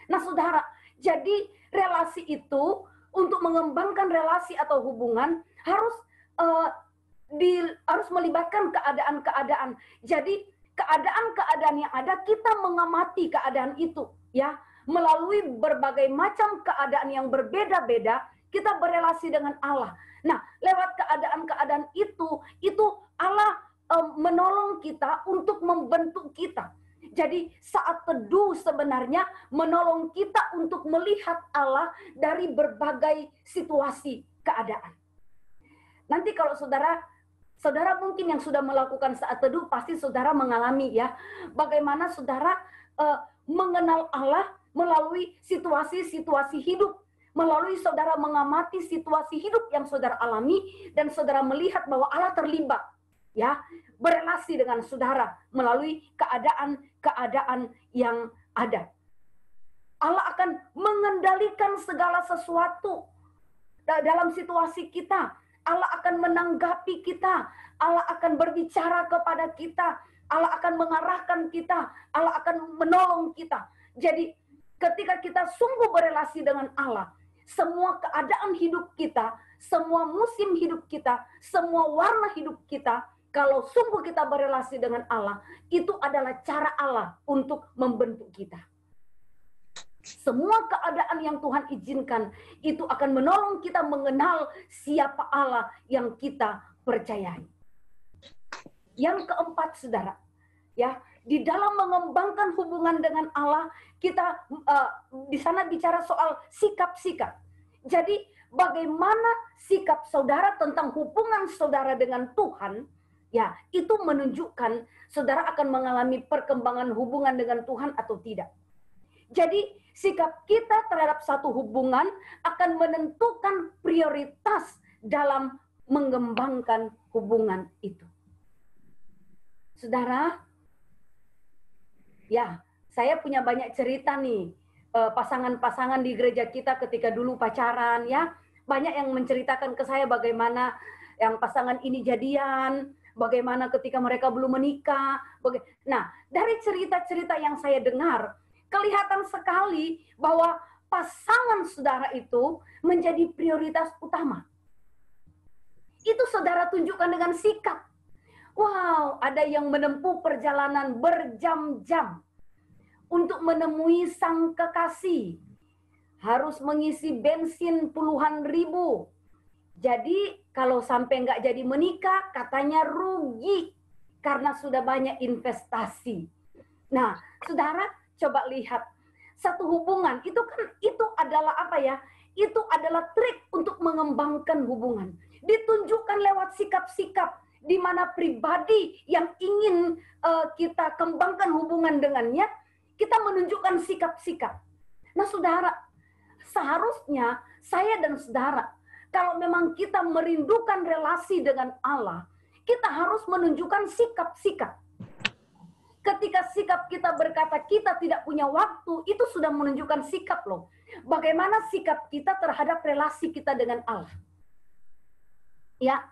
Nah, saudara, jadi relasi itu, untuk mengembangkan relasi atau hubungan, harus harus melibatkan keadaan-keadaan. Jadi, keadaan-keadaan yang ada, kita mengamati keadaan itu, ya. Melalui berbagai macam keadaan yang berbeda-beda, kita berelasi dengan Allah. Nah, lewat keadaan-keadaan itu Allah menolong kita untuk membentuk kita. Jadi saat teduh sebenarnya menolong kita untuk melihat Allah dari berbagai situasi keadaan. Nanti kalau saudara mungkin yang sudah melakukan saat teduh, pasti saudara mengalami ya, bagaimana saudara mengenal Allah melalui situasi-situasi hidup. Melalui saudara mengamati situasi hidup yang saudara alami, dan saudara melihat bahwa Allah terlibat, ya, berelasi dengan saudara melalui keadaan-keadaan yang ada. Allah akan mengendalikan segala sesuatu dalam situasi kita. Allah akan menanggapi kita. Allah akan berbicara kepada kita. Allah akan mengarahkan kita. Allah akan menolong kita. Jadi ketika kita sungguh berelasi dengan Allah, semua keadaan hidup kita, semua musim hidup kita, semua warna hidup kita, kalau sungguh kita berelasi dengan Allah, itu adalah cara Allah untuk membentuk kita. Semua keadaan yang Tuhan izinkan, itu akan menolong kita mengenal siapa Allah yang kita percayai. Yang keempat, saudara, ya, di dalam mengembangkan hubungan dengan Allah, kita di sana bicara soal sikap-sikap. Jadi bagaimana sikap saudara tentang hubungan saudara dengan Tuhan, ya, itu menunjukkan saudara akan mengalami perkembangan hubungan dengan Tuhan atau tidak. Jadi sikap kita terhadap satu hubungan akan menentukan prioritas dalam mengembangkan hubungan itu. Saudara, ya, saya punya banyak cerita nih, pasangan-pasangan di gereja kita ketika dulu pacaran, ya. Banyak yang menceritakan ke saya bagaimana yang pasangan ini jadian, bagaimana ketika mereka belum menikah. Nah, dari cerita-cerita yang saya dengar, kelihatan sekali bahwa pasangan saudara itu menjadi prioritas utama. Itu saudara tunjukkan dengan sikap. Wow, ada yang menempuh perjalanan berjam-jam untuk menemui sang kekasih. Harus mengisi bensin puluhan ribu. Jadi kalau sampai nggak jadi menikah, katanya rugi karena sudah banyak investasi. Nah, saudara, coba lihat satu hubungan itu adalah apa ya? Itu adalah trik untuk mengembangkan hubungan. Ditunjukkan lewat sikap-sikap di mana pribadi yang ingin kita kembangkan hubungan dengannya, kita menunjukkan sikap-sikap. Nah, saudara, seharusnya saya dan saudara, kalau memang kita merindukan relasi dengan Allah, kita harus menunjukkan sikap-sikap. Ketika sikap kita berkata kita tidak punya waktu, itu sudah menunjukkan sikap loh. Bagaimana sikap kita terhadap relasi kita dengan Allah. Ya,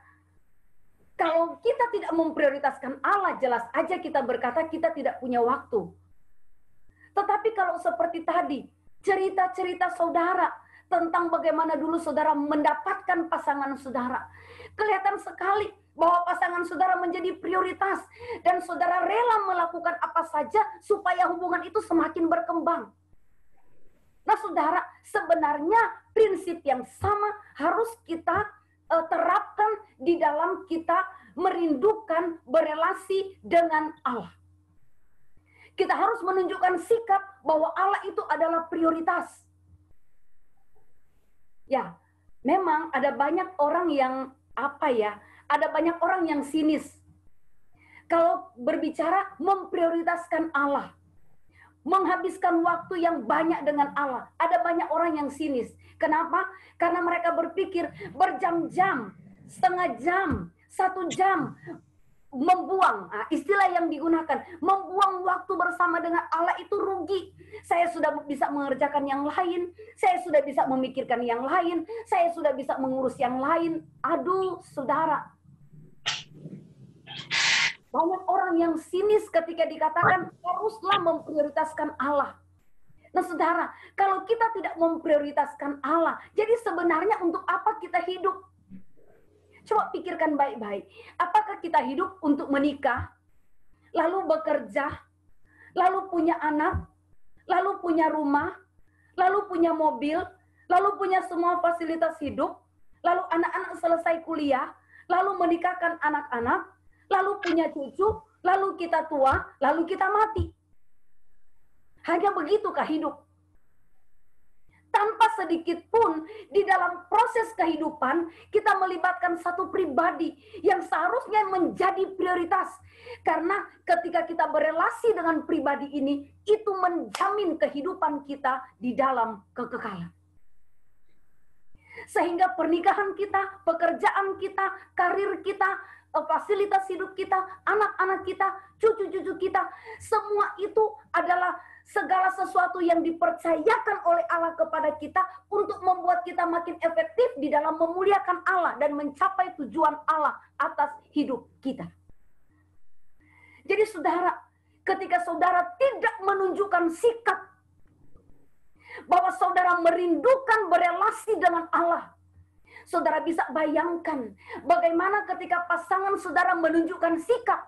kalau kita tidak memprioritaskan Allah, jelas aja kita berkata kita tidak punya waktu. Tetapi kalau seperti tadi, cerita-cerita saudara tentang bagaimana dulu saudara mendapatkan pasangan saudara, kelihatan sekali bahwa pasangan saudara menjadi prioritas dan saudara rela melakukan apa saja supaya hubungan itu semakin berkembang. Nah, saudara, sebenarnya prinsip yang sama harus kita terapkan di dalam kita merindukan berelasi dengan Allah. Kita harus menunjukkan sikap bahwa Allah itu adalah prioritas. Ya, memang ada banyak orang yang ada banyak orang yang sinis. Kalau berbicara memprioritaskan Allah, menghabiskan waktu yang banyak dengan Allah, ada banyak orang yang sinis. Kenapa? Karena mereka berpikir berjam-jam, setengah jam, 1 jam, membuang, istilah yang digunakan, membuang waktu bersama dengan Allah itu rugi. Saya sudah bisa mengerjakan yang lain, saya sudah bisa memikirkan yang lain, saya sudah bisa mengurus yang lain. Aduh, saudara. Banyak orang yang sinis ketika dikatakan haruslah memprioritaskan Allah. Nah saudara, kalau kita tidak memprioritaskan Allah, jadi sebenarnya untuk apa kita hidup? Coba pikirkan baik-baik. Apakah kita hidup untuk menikah, lalu bekerja, lalu punya anak, lalu punya rumah, lalu punya mobil, lalu punya semua fasilitas hidup, lalu anak-anak selesai kuliah, lalu menikahkan anak-anak, lalu punya cucu, lalu kita tua, lalu kita mati. Hanya begitukah hidup? Tanpa sedikit pun di dalam proses kehidupan kita melibatkan satu pribadi yang seharusnya menjadi prioritas. Karena ketika kita berelasi dengan pribadi ini, itu menjamin kehidupan kita di dalam kekekalan. Sehingga pernikahan kita, pekerjaan kita, karir kita, fasilitas hidup kita, anak-anak kita, cucu-cucu kita, semua itu adalah segala sesuatu yang dipercayakan oleh Allah kepada kita untuk membuat kita makin efektif di dalam memuliakan Allah dan mencapai tujuan Allah atas hidup kita. Jadi saudara, ketika saudara tidak menunjukkan sikap bahwa saudara merindukan berelasi dengan Allah, saudara bisa bayangkan bagaimana ketika pasangan saudara menunjukkan sikap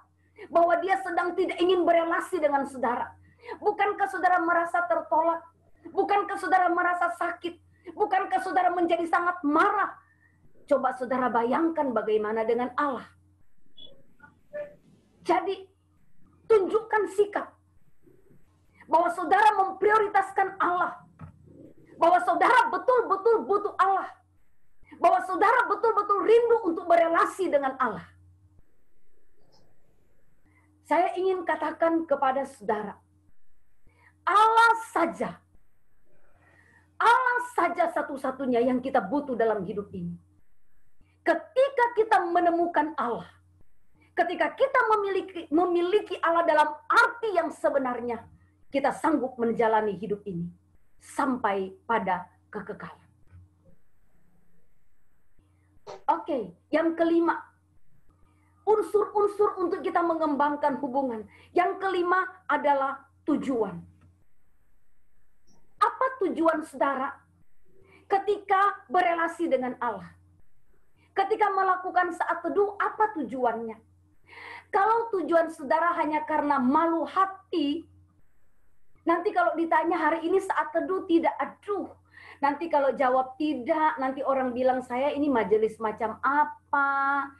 bahwa dia sedang tidak ingin berelasi dengan saudara. Bukankah saudara merasa tertolak? Bukankah saudara merasa sakit? Bukankah saudara menjadi sangat marah? Coba saudara bayangkan bagaimana dengan Allah. Jadi, tunjukkan sikap bahwa saudara memprioritaskan Allah. Bahwa saudara betul-betul butuh Allah. Bahwa saudara betul-betul rindu untuk berelasi dengan Allah. Saya ingin katakan kepada saudara, Allah saja satu-satunya yang kita butuh dalam hidup ini. Ketika kita menemukan Allah, ketika kita memiliki Allah dalam arti yang sebenarnya, kita sanggup menjalani hidup ini sampai pada kekekalan. Oke, yang kelima, unsur-unsur untuk kita mengembangkan hubungan. Yang kelima adalah tujuan. Apa tujuan saudara ketika berelasi dengan Allah? Ketika melakukan saat teduh, apa tujuannya? Kalau tujuan saudara hanya karena malu hati, nanti kalau ditanya hari ini saat teduh tidak, aduh. Nanti kalau jawab tidak, nanti orang bilang saya ini majelis macam apa.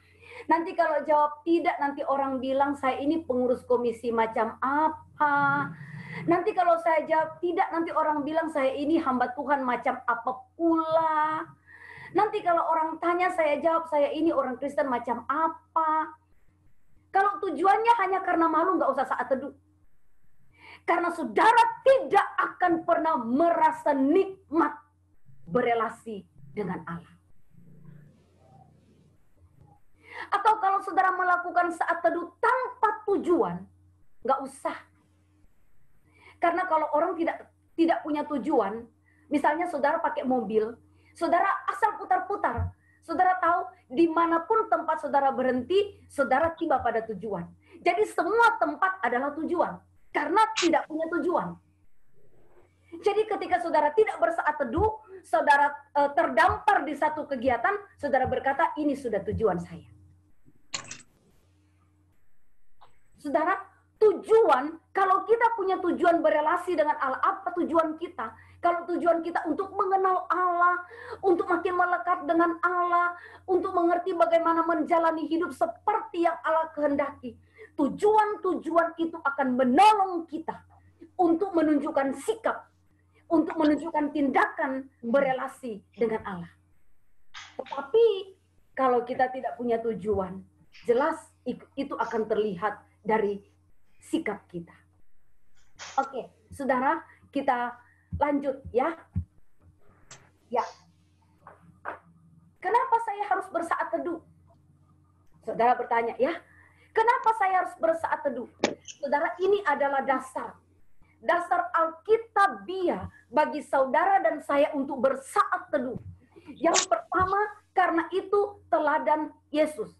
Nanti kalau jawab tidak, nanti orang bilang saya ini pengurus komisi macam apa. Nanti kalau saya jawab tidak, nanti orang bilang saya ini hamba Tuhan macam apa pula. Nanti kalau orang tanya saya jawab saya ini orang Kristen macam apa. Kalau tujuannya hanya karena malu, nggak usah saat teduh. Karena saudara tidak akan pernah merasa nikmat berelasi dengan Allah. Atau kalau saudara melakukan saat teduh tanpa tujuan, nggak usah. Karena kalau orang tidak punya tujuan, misalnya saudara pakai mobil, saudara asal putar-putar, saudara tahu dimanapun tempat saudara berhenti, saudara tiba pada tujuan. Jadi semua tempat adalah tujuan, karena tidak punya tujuan. Jadi ketika saudara tidak bersaat teduh, saudara terdampar di satu kegiatan, saudara berkata, ini sudah tujuan saya. Saudara, tujuan, kalau kita punya tujuan berelasi dengan Allah, apa tujuan kita? Kalau tujuan kita untuk mengenal Allah, untuk makin melekat dengan Allah, untuk mengerti bagaimana menjalani hidup seperti yang Allah kehendaki, tujuan-tujuan itu akan menolong kita untuk menunjukkan sikap, untuk menunjukkan tindakan berelasi dengan Allah. Tetapi kalau kita tidak punya tujuan, jelas itu akan terlihat dari sikap kita. Oke, saudara, kita lanjut ya. Ya. Kenapa saya harus bersaat teduh? Saudara bertanya ya. Kenapa saya harus bersaat teduh? Saudara, ini adalah dasar alkitabiah bagi saudara dan saya untuk bersaat teduh. Yang pertama, karena itu teladan Yesus.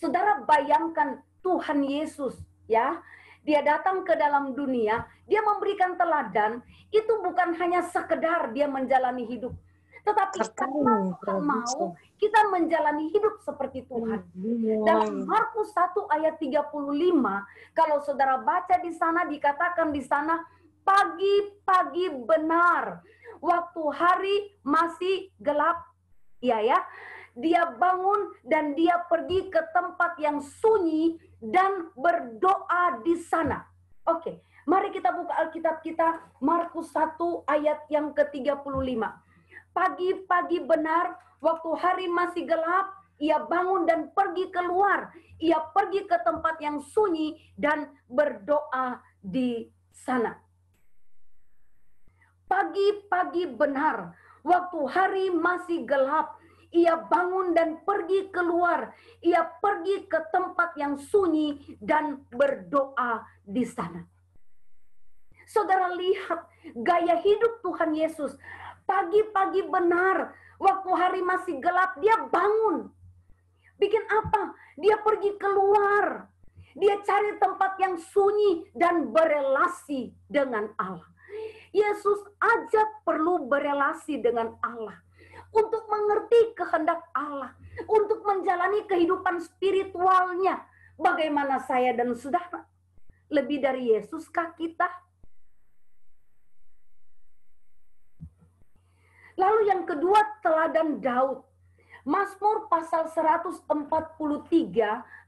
Saudara bayangkan Tuhan Yesus, ya. Dia datang ke dalam dunia, dia memberikan teladan, itu bukan hanya sekedar dia menjalani hidup, tetapi karena Tuhan mau kita menjalani hidup seperti Tuhan. Dalam Markus 1 ayat 35, kalau saudara baca di sana, dikatakan di sana, pagi-pagi benar, waktu hari masih gelap, ya, dia bangun dan dia pergi ke tempat yang sunyi dan berdoa di sana. Oke, mari kita buka Alkitab kita, Markus 1 ayat yang ke-35. Pagi-pagi benar, waktu hari masih gelap, ia bangun dan pergi keluar. Ia pergi ke tempat yang sunyi dan berdoa di sana. Pagi-pagi benar, waktu hari masih gelap, ia bangun dan pergi keluar. Ia pergi ke tempat yang sunyi dan berdoa di sana. Saudara lihat gaya hidup Tuhan Yesus. Pagi-pagi benar, waktu hari masih gelap, dia bangun. Bikin apa? Dia pergi keluar. Dia cari tempat yang sunyi dan berelasi dengan Allah. Yesus aja perlu berelasi dengan Allah. Untuk mengerti kehendak Allah, untuk menjalani kehidupan spiritualnya. Bagaimana saya dan saudara? Lebih dari Yesuskah kita? Lalu yang kedua, teladan Daud. Mazmur pasal 143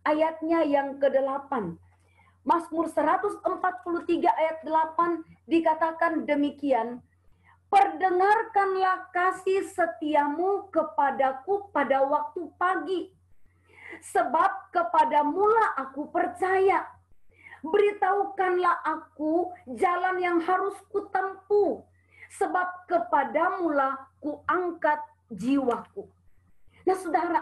ayatnya yang ke-8. Mazmur 143 ayat 8 dikatakan demikian, perdengarkanlah kasih setiamu kepadaku pada waktu pagi, sebab kepadamulah aku percaya. Beritahukanlah aku jalan yang harus kutempuh, sebab kepadamulah kuangkat jiwaku. Nah saudara,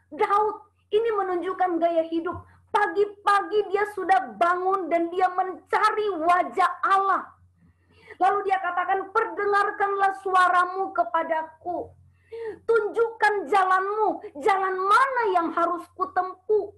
Daud ini menunjukkan gaya hidup. Pagi-pagi dia sudah bangun dan dia mencari wajah Allah. Lalu dia katakan, perdengarkanlah suaramu kepadaku. Tunjukkan jalanmu, jalan mana yang harus kutempuh.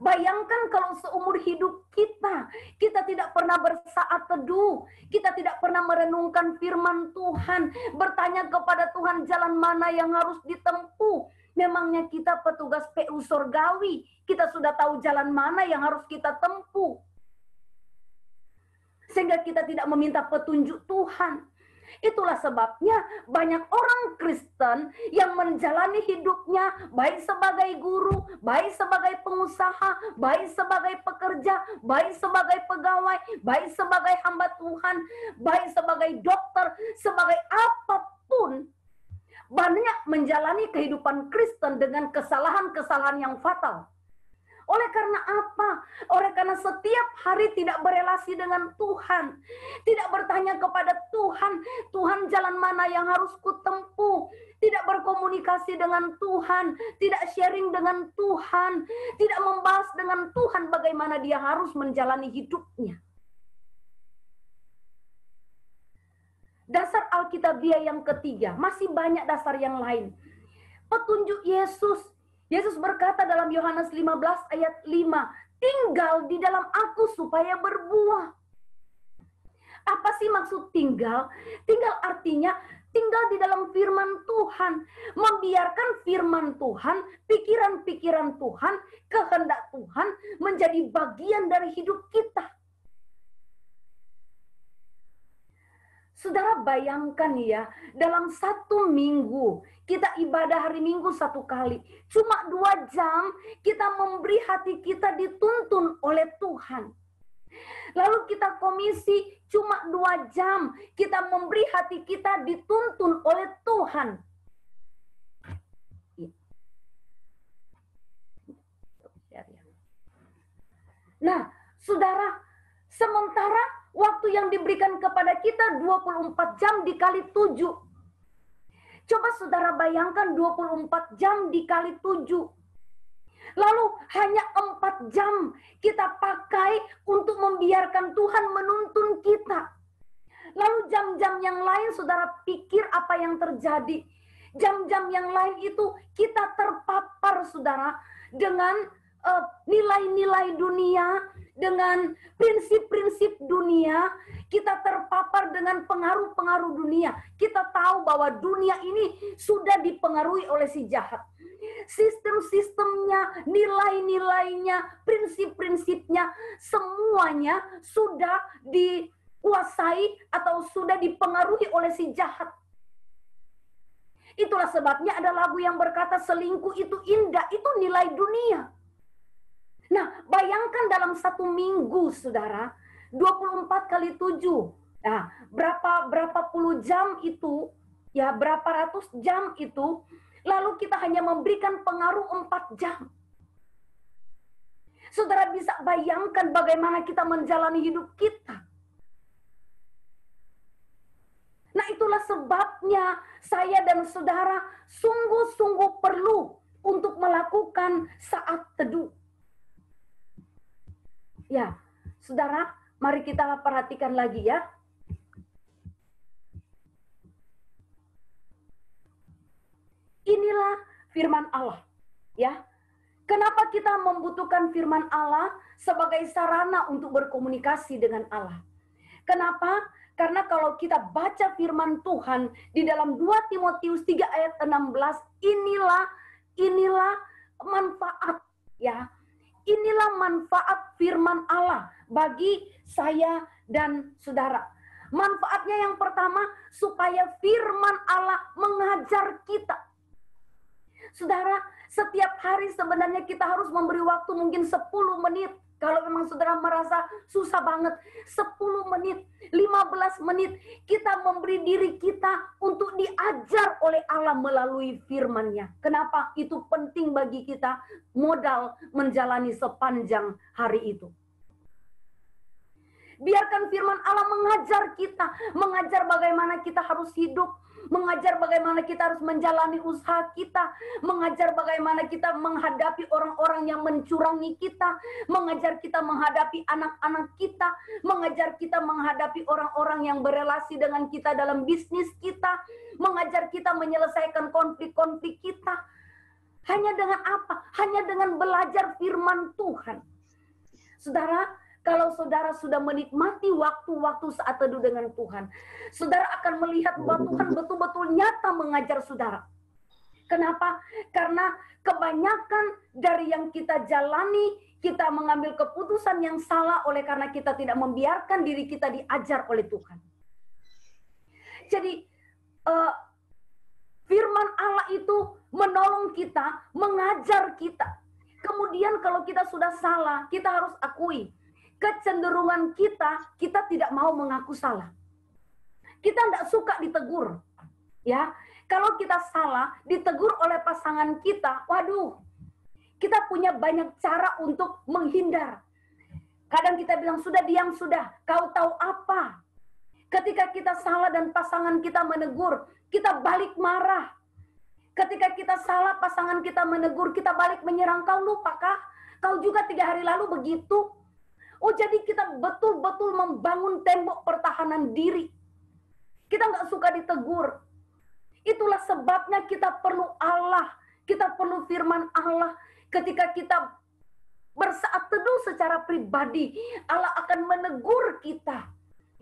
Bayangkan kalau seumur hidup kita tidak pernah bersaat teduh, kita tidak pernah merenungkan firman Tuhan, bertanya kepada Tuhan jalan mana yang harus ditempuh. Memangnya kita petugas PU Sorgawi, kita sudah tahu jalan mana yang harus kita tempuh. Sehingga kita tidak meminta petunjuk Tuhan. Itulah sebabnya banyak orang Kristen yang menjalani hidupnya baik sebagai guru, baik sebagai pengusaha, baik sebagai pekerja, baik sebagai pegawai, baik sebagai hamba Tuhan, baik sebagai dokter, sebagai apapun. Banyak menjalani kehidupan Kristen dengan kesalahan-kesalahan yang fatal. Oleh karena apa? Oleh karena setiap hari tidak berelasi dengan Tuhan. Tidak bertanya kepada Tuhan, Tuhan jalan mana yang harus kutempuh. Tidak berkomunikasi dengan Tuhan. Tidak sharing dengan Tuhan. Tidak membahas dengan Tuhan bagaimana dia harus menjalani hidupnya. Dasar Alkitabiah yang ketiga, masih banyak dasar yang lain. Petunjuk Yesus. Yesus berkata dalam Yohanes 15 ayat 5, tinggal di dalam aku supaya berbuah. Apa sih maksud tinggal? Tinggal artinya tinggal di dalam firman Tuhan. Membiarkan firman Tuhan, pikiran-pikiran Tuhan, kehendak Tuhan menjadi bagian dari hidup kita. Saudara bayangkan ya, dalam 1 minggu, kita ibadah hari Minggu 1 kali. Cuma 2 jam kita memberi hati kita dituntun oleh Tuhan. Lalu kita komisi cuma 2 jam kita memberi hati kita dituntun oleh Tuhan. Nah, saudara, sementara waktu yang diberikan kepada kita 24 jam dikali 7. Coba saudara bayangkan 24 jam dikali 7. Lalu hanya 4 jam kita pakai untuk membiarkan Tuhan menuntun kita. Lalu jam-jam yang lain saudara pikir apa yang terjadi. Jam-jam yang lain itu kita terpapar saudara dengan nilai-nilai dunia, dengan prinsip-prinsip dunia, kita terpapar dengan pengaruh-pengaruh dunia. Kita tahu bahwa dunia ini sudah dipengaruhi oleh si jahat. Sistem-sistemnya, nilai-nilainya, prinsip-prinsipnya, semuanya sudah dikuasai atau sudah dipengaruhi oleh si jahat. Itulah sebabnya ada lagu yang berkata selingkuh itu indah, itu nilai dunia. Nah, bayangkan dalam satu minggu, saudara, 24 kali 7. Nah, berapa puluh jam itu, ya berapa ratus jam itu, lalu kita hanya memberikan pengaruh 4 jam. Saudara bisa bayangkan bagaimana kita menjalani hidup kita. Nah, itulah sebabnya saya dan saudara sungguh-sungguh perlu untuk melakukan saat teduh. Ya, saudara, mari kita perhatikan lagi ya. Inilah firman Allah, ya. Kenapa kita membutuhkan firman Allah sebagai sarana untuk berkomunikasi dengan Allah? Kenapa? Karena kalau kita baca firman Tuhan di dalam 2 Timotius 3 ayat 16, inilah manfaat, ya. Inilah manfaat firman Allah bagi saya dan saudara. Manfaatnya yang pertama, supaya firman Allah mengajar kita. Saudara, setiap hari sebenarnya kita harus memberi waktu mungkin 10 menit. Kalau memang saudara merasa susah banget, 10 menit, 15 menit, kita memberi diri kita untuk diajar oleh Allah melalui firman-Nya. Kenapa? Itu penting bagi kita, modal menjalani sepanjang hari itu. Biarkan firman Allah mengajar kita, mengajar bagaimana kita harus hidup, mengajar bagaimana kita harus menjalani usaha kita, mengajar bagaimana kita menghadapi orang-orang yang mencurangi kita, mengajar kita menghadapi anak-anak kita, mengajar kita menghadapi orang-orang yang berelasi dengan kita dalam bisnis kita, mengajar kita menyelesaikan konflik-konflik kita. Hanya dengan apa? Hanya dengan belajar firman Tuhan. Saudara, kalau saudara sudah menikmati waktu-waktu saat teduh dengan Tuhan, saudara akan melihat bahwa Tuhan betul-betul nyata mengajar saudara. Kenapa? Karena kebanyakan dari yang kita jalani, kita mengambil keputusan yang salah oleh karena kita tidak membiarkan diri kita diajar oleh Tuhan. Jadi, firman Allah itu menolong kita, mengajar kita. Kemudian kalau kita sudah salah, kita harus akui. Kecenderungan kita tidak mau mengaku salah. Kita tidak suka ditegur. Ya, kalau kita salah, ditegur oleh pasangan kita, waduh, kita punya banyak cara untuk menghindar. Kadang kita bilang, sudah diam, sudah, kau tahu apa? Ketika kita salah dan pasangan kita menegur, kita balik marah. Ketika kita salah, pasangan kita menegur, kita balik menyerang, kau lupakah? Kau juga 3 hari lalu begitu. Oh, jadi kita betul-betul membangun tembok pertahanan diri. Kita nggak suka ditegur. Itulah sebabnya kita perlu Allah. Kita perlu firman Allah. Ketika kita bersaat teduh secara pribadi, Allah akan menegur kita.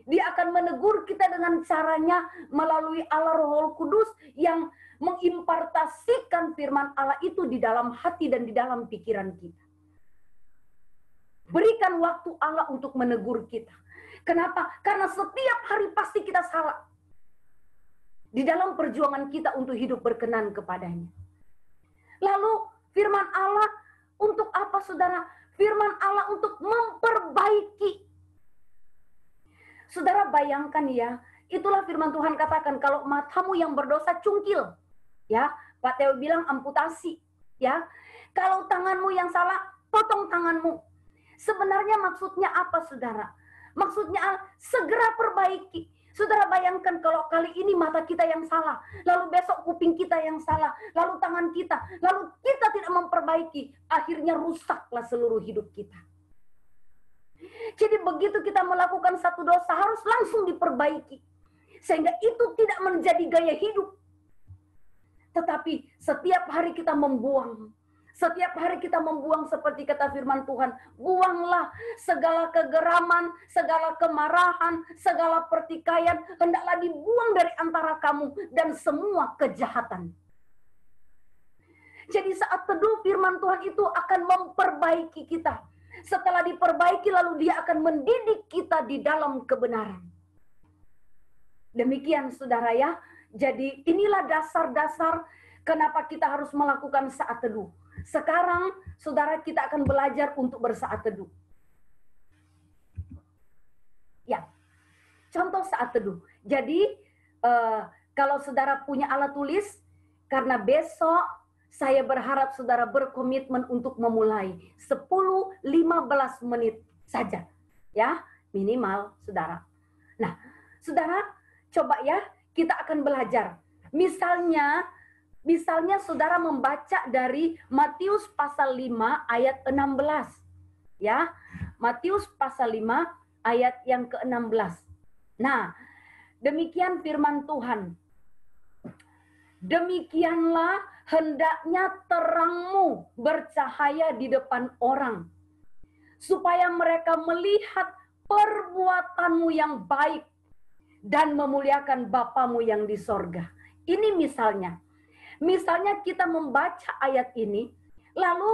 Dia akan menegur kita dengan caranya melalui Allah Roh Kudus yang mengimpartasikan firman Allah itu di dalam hati dan di dalam pikiran kita. Berikan waktu Allah untuk menegur kita. Kenapa? Karena setiap hari pasti kita salah. Di dalam perjuangan kita untuk hidup berkenan kepadanya. Lalu firman Allah untuk apa, saudara? Firman Allah untuk memperbaiki. Saudara bayangkan ya, itulah firman Tuhan katakan, kalau matamu yang berdosa cungkil. Ya, Pak Teo bilang amputasi. Ya, kalau tanganmu yang salah, potong tanganmu. Sebenarnya maksudnya apa, saudara? Maksudnya segera perbaiki. Saudara bayangkan kalau kali ini mata kita yang salah, lalu besok kuping kita yang salah, lalu tangan kita, lalu kita tidak memperbaiki, akhirnya rusaklah seluruh hidup kita. Jadi begitu kita melakukan satu dosa harus langsung diperbaiki. Sehingga itu tidak menjadi gaya hidup. Tetapi setiap hari kita membuang. Setiap hari kita membuang seperti kata firman Tuhan, buanglah segala kegeraman, segala kemarahan, segala pertikaian, hendaklah dibuang dari antara kamu dan semua kejahatan. Jadi saat teduh firman Tuhan itu akan memperbaiki kita. Setelah diperbaiki lalu dia akan mendidik kita di dalam kebenaran. Demikian saudara ya. Jadi inilah dasar-dasar kenapa kita harus melakukan saat teduh. Sekarang, saudara, kita akan belajar untuk bersaat teduh. Ya, contoh saat teduh. Jadi, kalau saudara punya alat tulis, karena besok saya berharap saudara berkomitmen untuk memulai 10-15 menit saja. Ya, minimal, saudara. Nah, saudara, coba ya, kita akan belajar. Misalnya saudara membaca dari Matius pasal 5 ayat 16. Ya, Matius pasal 5 ayat yang ke-16. Nah, demikian firman Tuhan. Demikianlah hendaknya terangmu bercahaya di depan orang, supaya mereka melihat perbuatanmu yang baik dan memuliakan Bapamu yang di sorga. Ini misalnya. Misalnya kita membaca ayat ini, lalu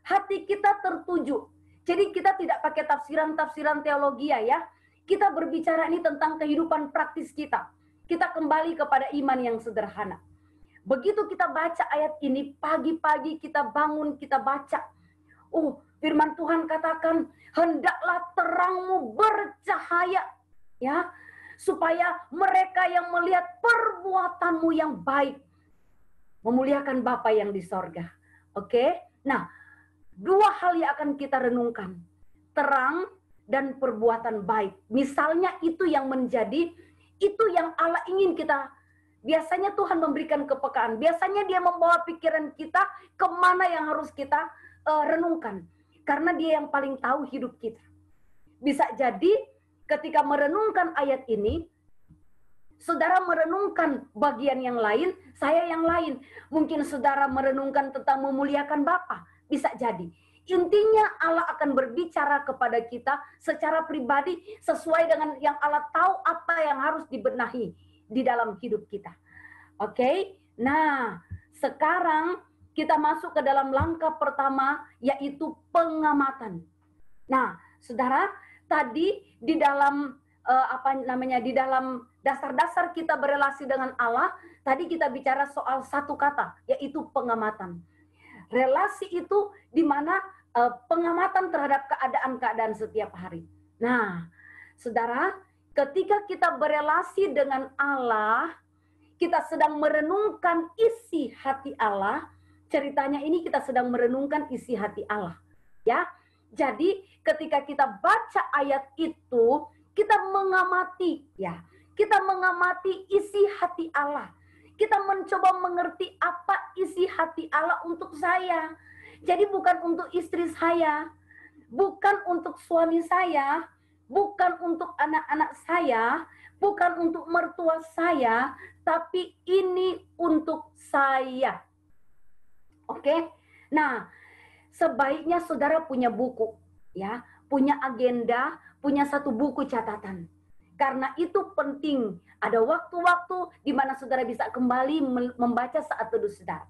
hati kita tertuju. Jadi kita tidak pakai tafsiran-tafsiran teologi ya. Kita berbicara ini tentang kehidupan praktis kita. Kita kembali kepada iman yang sederhana. Begitu kita baca ayat ini, pagi-pagi kita bangun, kita baca. Oh, firman Tuhan katakan, hendaklah terangmu bercahaya. Ya, supaya mereka yang melihat perbuatanmu yang baik, memuliakan Bapa yang di sorga. Oke? Nah, dua hal yang akan kita renungkan. Terang dan perbuatan baik. Misalnya itu yang menjadi, itu yang Allah ingin kita. Biasanya Tuhan memberikan kepekaan. Biasanya dia membawa pikiran kita kemana yang harus kita renungkan. Karena dia yang paling tahu hidup kita. Bisa jadi ketika merenungkan ayat ini, saudara merenungkan bagian yang lain, saya yang lain. Mungkin saudara merenungkan tentang memuliakan Bapa. Bisa jadi. Intinya Allah akan berbicara kepada kita secara pribadi sesuai dengan yang Allah tahu apa yang harus dibenahi di dalam hidup kita. Oke? Nah, sekarang kita masuk ke dalam langkah pertama, yaitu pengamatan. Nah, saudara, tadi di dalam di dalam dasar-dasar kita berelasi dengan Allah, tadi kita bicara soal satu kata, yaitu pengamatan. Relasi itu di mana pengamatan terhadap keadaan-keadaan setiap hari. Nah, saudara, ketika kita berelasi dengan Allah, kita sedang merenungkan isi hati Allah. Ceritanya ini kita sedang merenungkan isi hati Allah. Ya, jadi ketika kita baca ayat itu, kita mengamati, ya, kita mengamati isi hati Allah. Kita mencoba mengerti apa isi hati Allah untuk saya. Jadi bukan untuk istri saya, bukan untuk suami saya, bukan untuk anak-anak saya, bukan untuk mertua saya, tapi ini untuk saya. Oke? Nah, sebaiknya saudara punya buku, ya, punya agenda, punya satu buku catatan. Karena itu penting. Ada waktu-waktu di mana saudara bisa kembali membaca saat teduh saudara.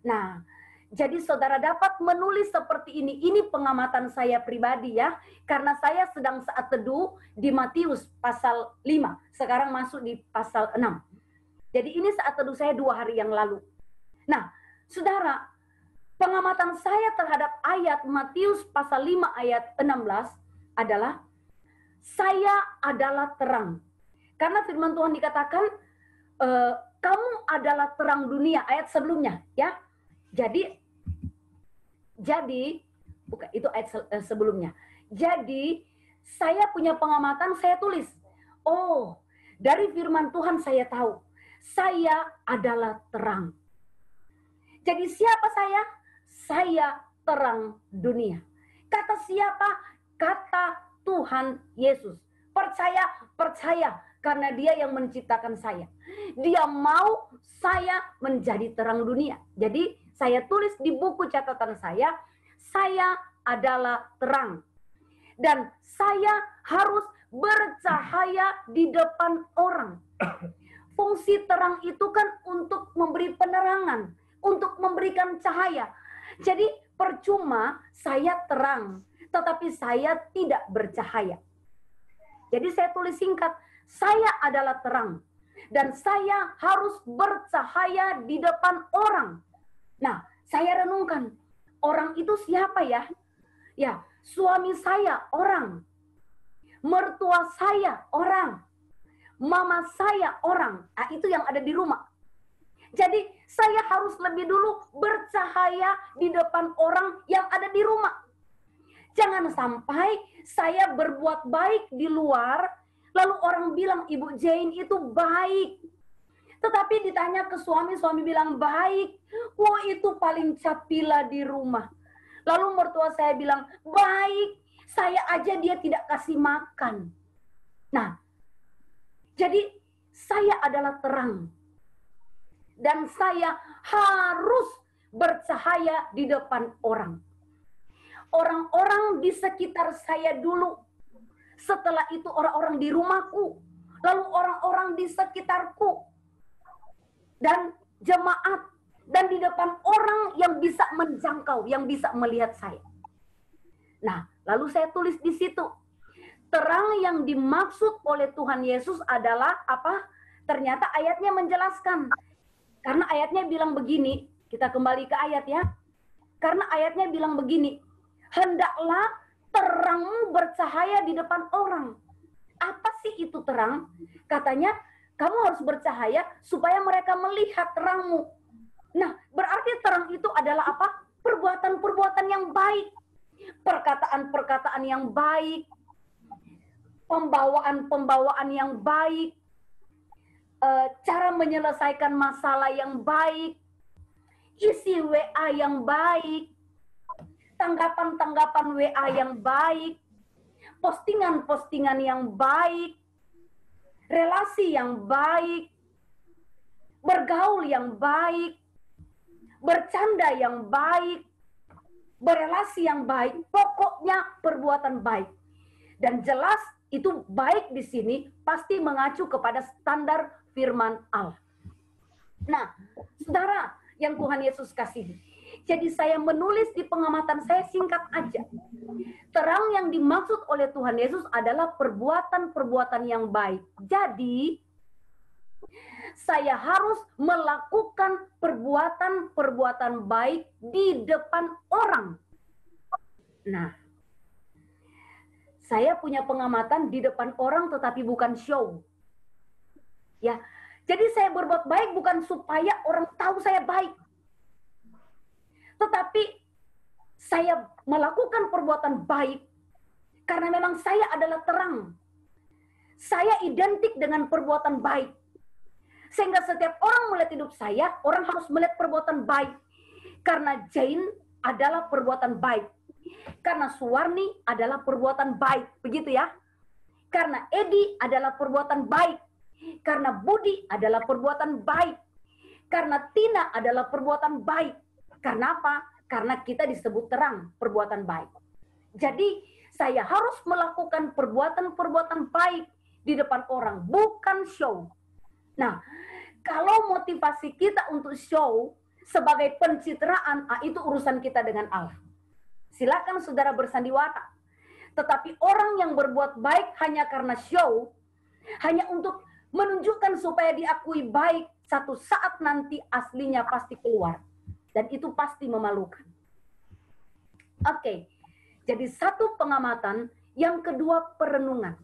Nah, jadi saudara dapat menulis seperti ini. Ini pengamatan saya pribadi ya. Karena saya sedang saat teduh di Matius pasal 5. Sekarang masuk di pasal 6. Jadi ini saat teduh saya 2 hari yang lalu. Nah, saudara, pengamatan saya terhadap ayat Matius pasal 5 ayat 16 adalah saya adalah terang. Karena firman Tuhan dikatakan kamu adalah terang dunia, ayat sebelumnya ya. Jadi bukan itu ayat sebelumnya. Jadi saya punya pengamatan, saya tulis. Oh, dari firman Tuhan saya tahu saya adalah terang. Jadi siapa saya? Saya terang dunia. Kata siapa? Kata Tuhan Yesus. Percaya karena Dia yang menciptakan saya. Dia mau saya menjadi terang dunia. Jadi saya tulis di buku catatan saya adalah terang. Dan saya harus bercahaya di depan orang. Fungsi terang itu kan untuk memberi penerangan, untuk memberikan cahaya. Jadi percuma saya terang, tetapi saya tidak bercahaya. Jadi saya tulis singkat, saya adalah terang. Dan saya harus bercahaya di depan orang. Nah, saya renungkan, orang itu siapa ya? Ya, suami saya orang. Mertua saya orang. Mama saya orang. Nah, itu yang ada di rumah. Jadi, saya harus lebih dulu bercahaya di depan orang yang ada di rumah. Jangan sampai saya berbuat baik di luar, lalu orang bilang, Ibu Jane itu baik. Tetapi ditanya ke suami, suami bilang baik. Wah, itu paling capila di rumah. Lalu mertua saya bilang, baik. Saya aja dia tidak kasih makan. Nah, jadi saya adalah terang. Dan saya harus bercahaya di depan orang. Orang-orang di sekitar saya dulu. Setelah itu orang-orang di rumahku. Lalu orang-orang di sekitarku. Dan jemaat. Dan di depan orang yang bisa menjangkau, yang bisa melihat saya. Nah, lalu saya tulis di situ. Terang yang dimaksud oleh Tuhan Yesus adalah apa? Ternyata ayatnya menjelaskan. Karena ayatnya bilang begini, kita kembali ke ayat ya. Karena ayatnya bilang begini, hendaklah terangmu bercahaya di depan orang. Apa sih itu terang? Katanya, kamu harus bercahaya supaya mereka melihat terangmu. Nah, berarti terang itu adalah apa? Perbuatan-perbuatan yang baik. Perkataan-perkataan yang baik. Pembawaan-pembawaan yang baik. Cara menyelesaikan masalah yang baik. Isi WA yang baik. Tanggapan-tanggapan WA yang baik. Postingan-postingan yang baik. Relasi yang baik. Bergaul yang baik. Bercanda yang baik. Berelasi yang baik. Pokoknya perbuatan baik. Dan jelas itu baik di sini pasti mengacu kepada standar firman Allah. Nah, saudara yang Tuhan Yesus kasihi. Jadi saya menulis di pengamatan saya singkat aja. Terang yang dimaksud oleh Tuhan Yesus adalah perbuatan-perbuatan yang baik. Jadi, saya harus melakukan perbuatan-perbuatan baik di depan orang. Nah, saya punya pengamatan di depan orang tetapi bukan show. Ya, jadi saya berbuat baik bukan supaya orang tahu saya baik. Tetapi saya melakukan perbuatan baik karena memang saya adalah terang. Saya identik dengan perbuatan baik. Sehingga setiap orang melihat hidup saya, orang harus melihat perbuatan baik. Karena Jane adalah perbuatan baik. Karena Suwarni adalah perbuatan baik. Begitu ya. Karena Edi adalah perbuatan baik. Karena Budi adalah perbuatan baik. Karena Tina adalah perbuatan baik. Karena apa? Karena kita disebut terang, perbuatan baik. Jadi, saya harus melakukan perbuatan-perbuatan baik di depan orang, bukan show. Nah, kalau motivasi kita untuk show sebagai pencitraan, itu urusan kita dengan Allah. Silakan saudara bersandiwara. Tetapi orang yang berbuat baik hanya karena show, hanya untuk menunjukkan supaya diakui baik, satu saat nanti aslinya pasti keluar. Dan itu pasti memalukan. Oke, jadi satu pengamatan, yang kedua perenungan.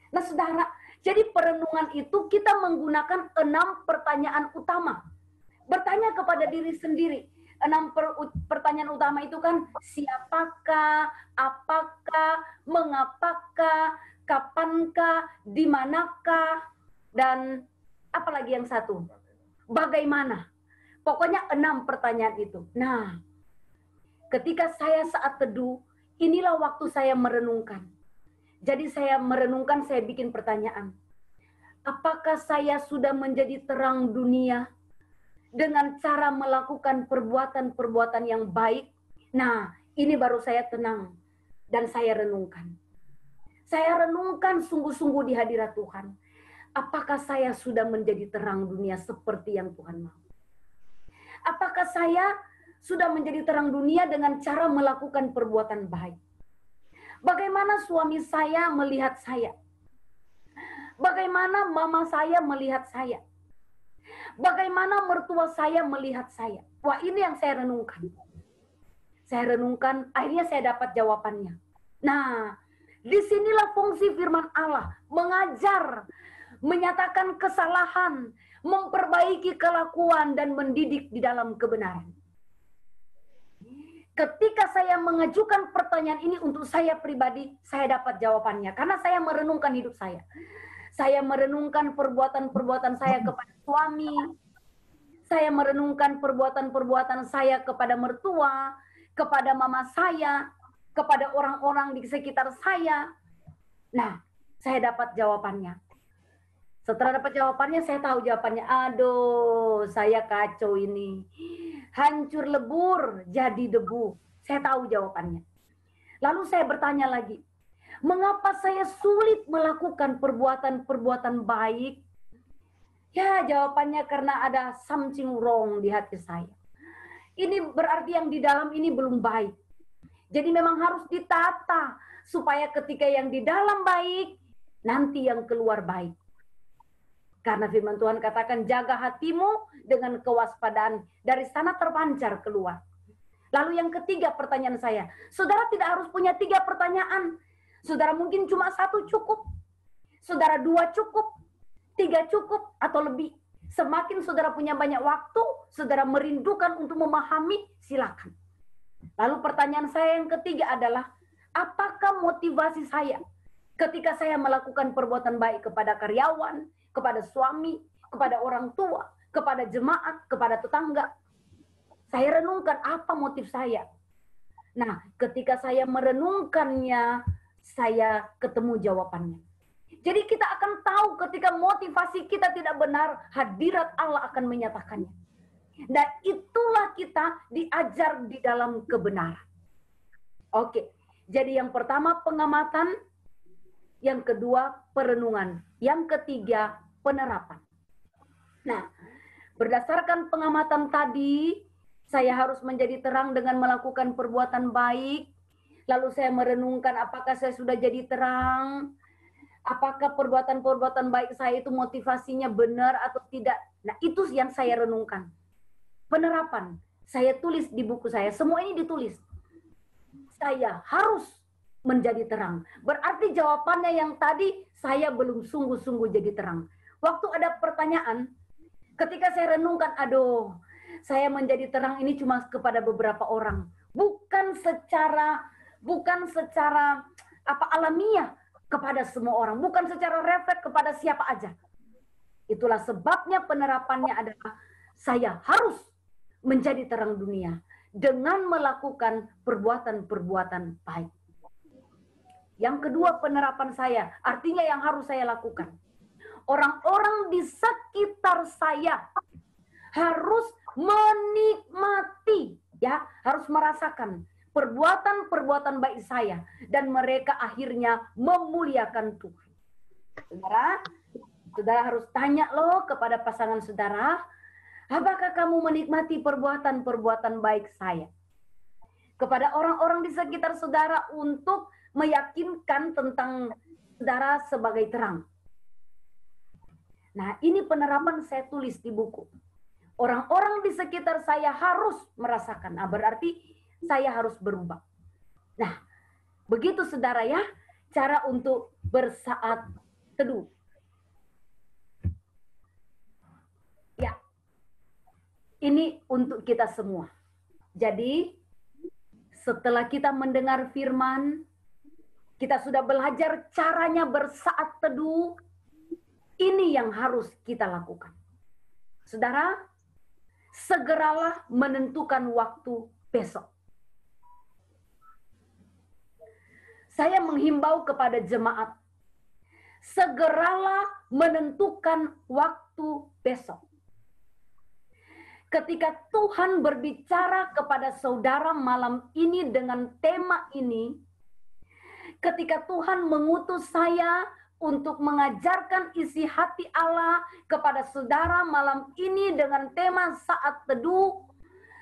Nah saudara, jadi perenungan itu kita menggunakan 6 pertanyaan utama. Bertanya kepada diri sendiri. 6 pertanyaan utama itu kan, siapakah, apakah, mengapakah, kapankah, dimanakah, dan apalagi yang satu, bagaimana. Pokoknya 6 pertanyaan itu. Nah, ketika saya saat teduh, inilah waktu saya merenungkan. Jadi saya merenungkan, saya bikin pertanyaan. apakah saya sudah menjadi terang dunia dengan cara melakukan perbuatan-perbuatan yang baik? Nah, ini baru saya tenang dan saya renungkan. Saya renungkan sungguh-sungguh di hadirat Tuhan. Apakah saya sudah menjadi terang dunia seperti yang Tuhan mau? Apakah saya sudah menjadi terang dunia dengan cara melakukan perbuatan baik? Bagaimana suami saya melihat saya? Bagaimana mama saya melihat saya? Bagaimana mertua saya melihat saya? Wah, ini yang saya renungkan. Saya renungkan, akhirnya saya dapat jawabannya. Nah, disinilah fungsi firman Allah. Mengajar, menyatakan kesalahan, memperbaiki kelakuan, dan mendidik di dalam kebenaran. Ketika saya mengajukan pertanyaan ini untuk saya pribadi, saya dapat jawabannya. Karena saya merenungkan hidup saya. Saya merenungkan perbuatan-perbuatan saya kepada suami. Saya merenungkan perbuatan-perbuatan saya kepada mertua, kepada mama saya, kepada orang-orang di sekitar saya. Nah, saya dapat jawabannya. Setelah dapat jawabannya, saya tahu jawabannya. Aduh, saya kacau ini. Hancur lebur, jadi debu. Saya tahu jawabannya. Lalu saya bertanya lagi. Mengapa saya sulit melakukan perbuatan-perbuatan baik? Ya, jawabannya karena ada something wrong di hati saya. Ini berarti yang di dalam ini belum baik. Jadi memang harus ditata supaya ketika yang di dalam baik, nanti yang keluar baik. Karena firman Tuhan katakan, jaga hatimu dengan kewaspadaan. Dari sana terpancar keluar. Lalu yang ketiga pertanyaan saya. Saudara tidak harus punya 3 pertanyaan. Saudara mungkin cuma 1 cukup. Saudara 2 cukup. 3 cukup atau lebih. Semakin saudara punya banyak waktu, saudara merindukan untuk memahami, silakan. Lalu pertanyaan saya yang ketiga adalah, apakah motivasi saya ketika saya melakukan perbuatan baik kepada karyawan, kepada suami, kepada orang tua, kepada jemaat, kepada tetangga? Saya renungkan apa motif saya. Nah, ketika saya merenungkannya, saya ketemu jawabannya. Jadi kita akan tahu ketika motivasi kita tidak benar, hadirat Allah akan menyatakannya. Dan itulah kita diajar di dalam kebenaran. Oke, jadi yang pertama pengamatan, yang kedua perenungan, yang ketiga penerapan. Nah, berdasarkan pengamatan tadi, saya harus menjadi terang dengan melakukan perbuatan baik. Lalu saya merenungkan apakah saya sudah jadi terang, apakah perbuatan-perbuatan baik saya itu motivasinya benar atau tidak. Nah, itu yang saya renungkan. Penerapan, saya tulis di buku saya, semua ini ditulis. Saya harus menjadi terang. Berarti jawabannya yang tadi, saya belum sungguh-sungguh jadi terang. Waktu ada pertanyaan, ketika saya renungkan, aduh, saya menjadi terang ini cuma kepada beberapa orang. Bukan secara alamiah kepada semua orang. Bukan secara refleks kepada siapa aja. Itulah sebabnya penerapannya adalah saya harus menjadi terang dunia dengan melakukan perbuatan-perbuatan baik. Yang kedua penerapan saya, artinya yang harus saya lakukan. Orang-orang di sekitar saya harus menikmati, ya, harus merasakan perbuatan-perbuatan baik saya, dan mereka akhirnya memuliakan Tuhan. Saudara harus tanya loh kepada pasangan saudara, apakah kamu menikmati perbuatan-perbuatan baik saya? Kepada orang-orang di sekitar saudara untuk meyakinkan tentang saudara sebagai terang. Nah, ini penerapan saya tulis di buku. Orang-orang di sekitar saya harus merasakan. Nah, berarti saya harus berubah. Nah, begitu saudara ya, cara untuk bersaat teduh. Ya, ini untuk kita semua. Jadi, setelah kita mendengar firman, kita sudah belajar caranya bersaat teduh, ini yang harus kita lakukan. Saudara, segeralah menentukan waktu besok. Saya menghimbau kepada jemaat, segeralah menentukan waktu besok. Ketika Tuhan berbicara kepada saudara malam ini dengan tema ini, ketika Tuhan mengutus saya untuk mengajarkan isi hati Allah kepada saudara malam ini dengan tema saat teduh,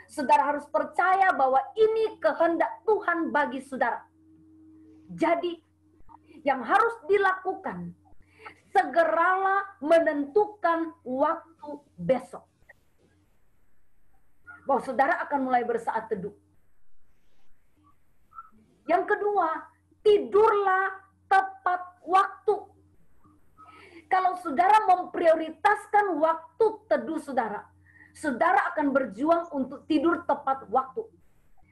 saudara harus percaya bahwa ini kehendak Tuhan bagi saudara. Jadi, yang harus dilakukan, segeralah menentukan waktu besok. Bahwa saudara akan mulai bersaat teduh. Yang kedua, tidurlah tepat waktu. Kalau saudara memprioritaskan waktu teduh saudara, saudara akan berjuang untuk tidur tepat waktu.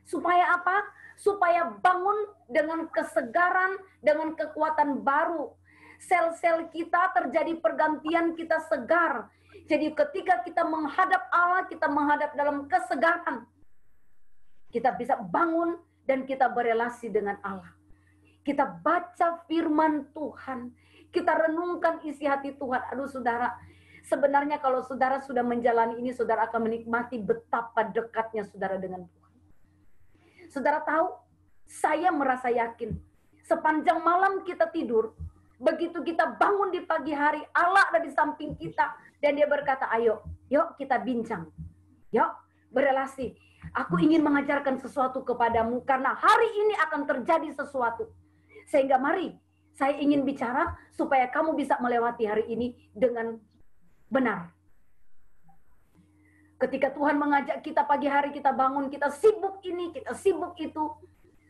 Supaya apa? Supaya bangun dengan kesegaran, dengan kekuatan baru. Sel-sel kita terjadi pergantian, kita segar. Jadi ketika kita menghadap Allah, kita menghadap dalam kesegaran. Kita bisa bangun dan kita berelasi dengan Allah. Kita baca firman Tuhan. Kita renungkan isi hati Tuhan. Aduh saudara, sebenarnya kalau saudara sudah menjalani ini, saudara akan menikmati betapa dekatnya saudara dengan Tuhan. Saudara tahu, saya merasa yakin. Sepanjang malam kita tidur, begitu kita bangun di pagi hari, Allah ada di samping kita. Dan dia berkata, ayo, yuk kita bincang. Yuk berelasi. Aku ingin mengajarkan sesuatu kepadamu karena hari ini akan terjadi sesuatu. Sehingga mari, saya ingin bicara supaya kamu bisa melewati hari ini dengan benar. Ketika Tuhan mengajak kita pagi hari, kita bangun, kita sibuk ini, kita sibuk itu.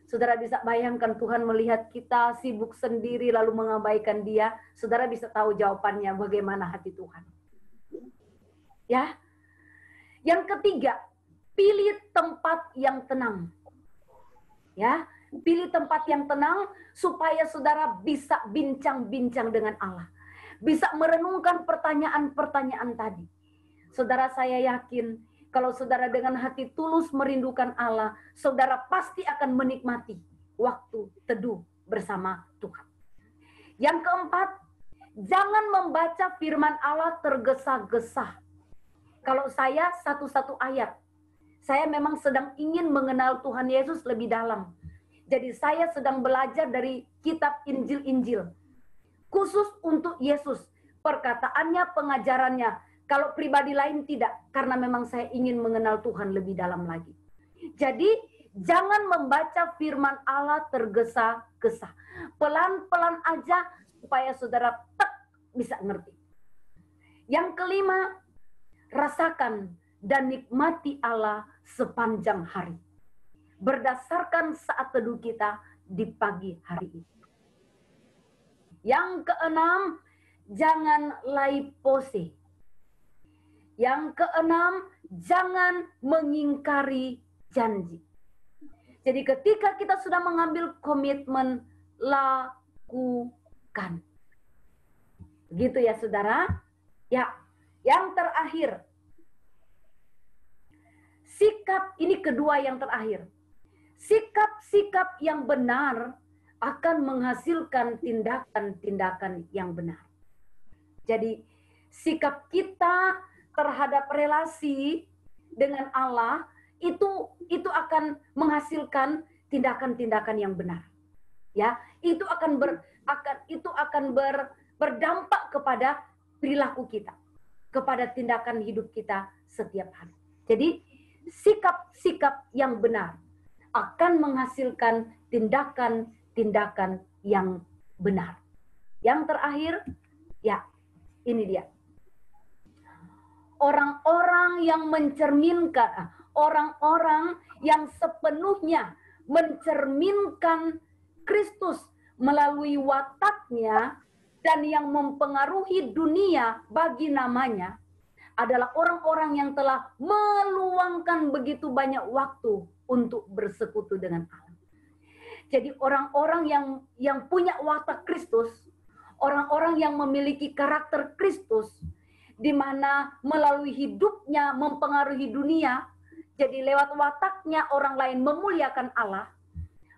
Saudara bisa bayangkan Tuhan melihat kita sibuk sendiri lalu mengabaikan dia. Saudara bisa tahu jawabannya bagaimana hati Tuhan. Ya. Yang ketiga, pilih tempat yang tenang. Ya, pilih tempat yang tenang supaya saudara bisa bincang-bincang dengan Allah. Bisa merenungkan pertanyaan-pertanyaan tadi. Saudara, saya yakin kalau saudara dengan hati tulus merindukan Allah, saudara pasti akan menikmati waktu teduh bersama Tuhan. Yang keempat, jangan membaca firman Allah tergesa-gesa. Kalau saya satu-satu ayat, saya memang sedang ingin mengenal Tuhan Yesus lebih dalam. Jadi saya sedang belajar dari kitab Injil-Injil. Khusus untuk Yesus. Perkataannya, pengajarannya. Kalau pribadi lain tidak. Karena memang saya ingin mengenal Tuhan lebih dalam lagi. Jadi jangan membaca firman Allah tergesa-gesa. Pelan-pelan aja supaya saudara bisa ngerti. Yang kelima, rasakan dan nikmati Allah sepanjang hari. Berdasarkan saat teduh kita di pagi hari ini. Yang keenam, jangan laipose. Yang keenam, jangan mengingkari janji. Jadi ketika kita sudah mengambil komitmen, lakukan. Begitu ya saudara? Ya, yang terakhir. Sikap, ini kedua yang terakhir. Sikap-sikap yang benar akan menghasilkan tindakan-tindakan yang benar. Jadi sikap kita terhadap relasi dengan Allah itu akan menghasilkan tindakan-tindakan yang benar. Ya, itu akan berdampak kepada perilaku kita, kepada tindakan hidup kita setiap hari. Jadi sikap-sikap yang benar akan menghasilkan tindakan-tindakan yang benar. Yang terakhir, ya, ini dia. Orang-orang yang mencerminkan, orang-orang yang sepenuhnya mencerminkan Kristus melalui wataknya dan yang mempengaruhi dunia bagi namanya adalah orang-orang yang telah meluangkan begitu banyak waktu untuk bersekutu dengan Allah. Jadi orang-orang yang punya watak Kristus, orang-orang yang memiliki karakter Kristus, di mana melalui hidupnya mempengaruhi dunia, jadi lewat wataknya orang lain memuliakan Allah,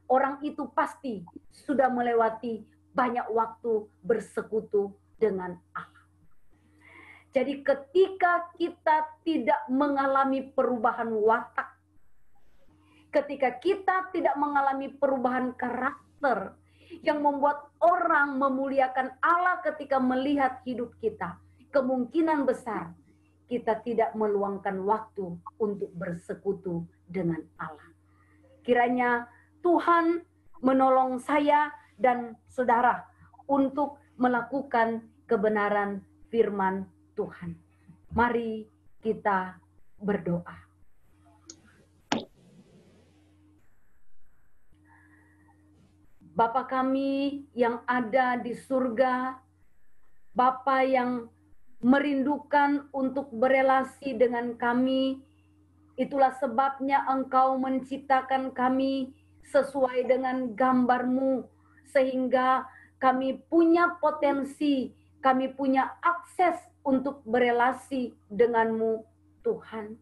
orang itu pasti sudah melewati banyak waktu bersekutu dengan Allah. Jadi ketika kita tidak mengalami perubahan watak, ketika kita tidak mengalami perubahan karakter yang membuat orang memuliakan Allah ketika melihat hidup kita, kemungkinan besar kita tidak meluangkan waktu untuk bersekutu dengan Allah. Kiranya Tuhan menolong saya dan saudara untuk melakukan kebenaran firman Tuhan. Mari kita berdoa. Bapa kami yang ada di surga, Bapa yang merindukan untuk berelasi dengan kami, itulah sebabnya Engkau menciptakan kami sesuai dengan gambar-Mu, sehingga kami punya potensi, kami punya akses untuk berelasi dengan-Mu, Tuhan.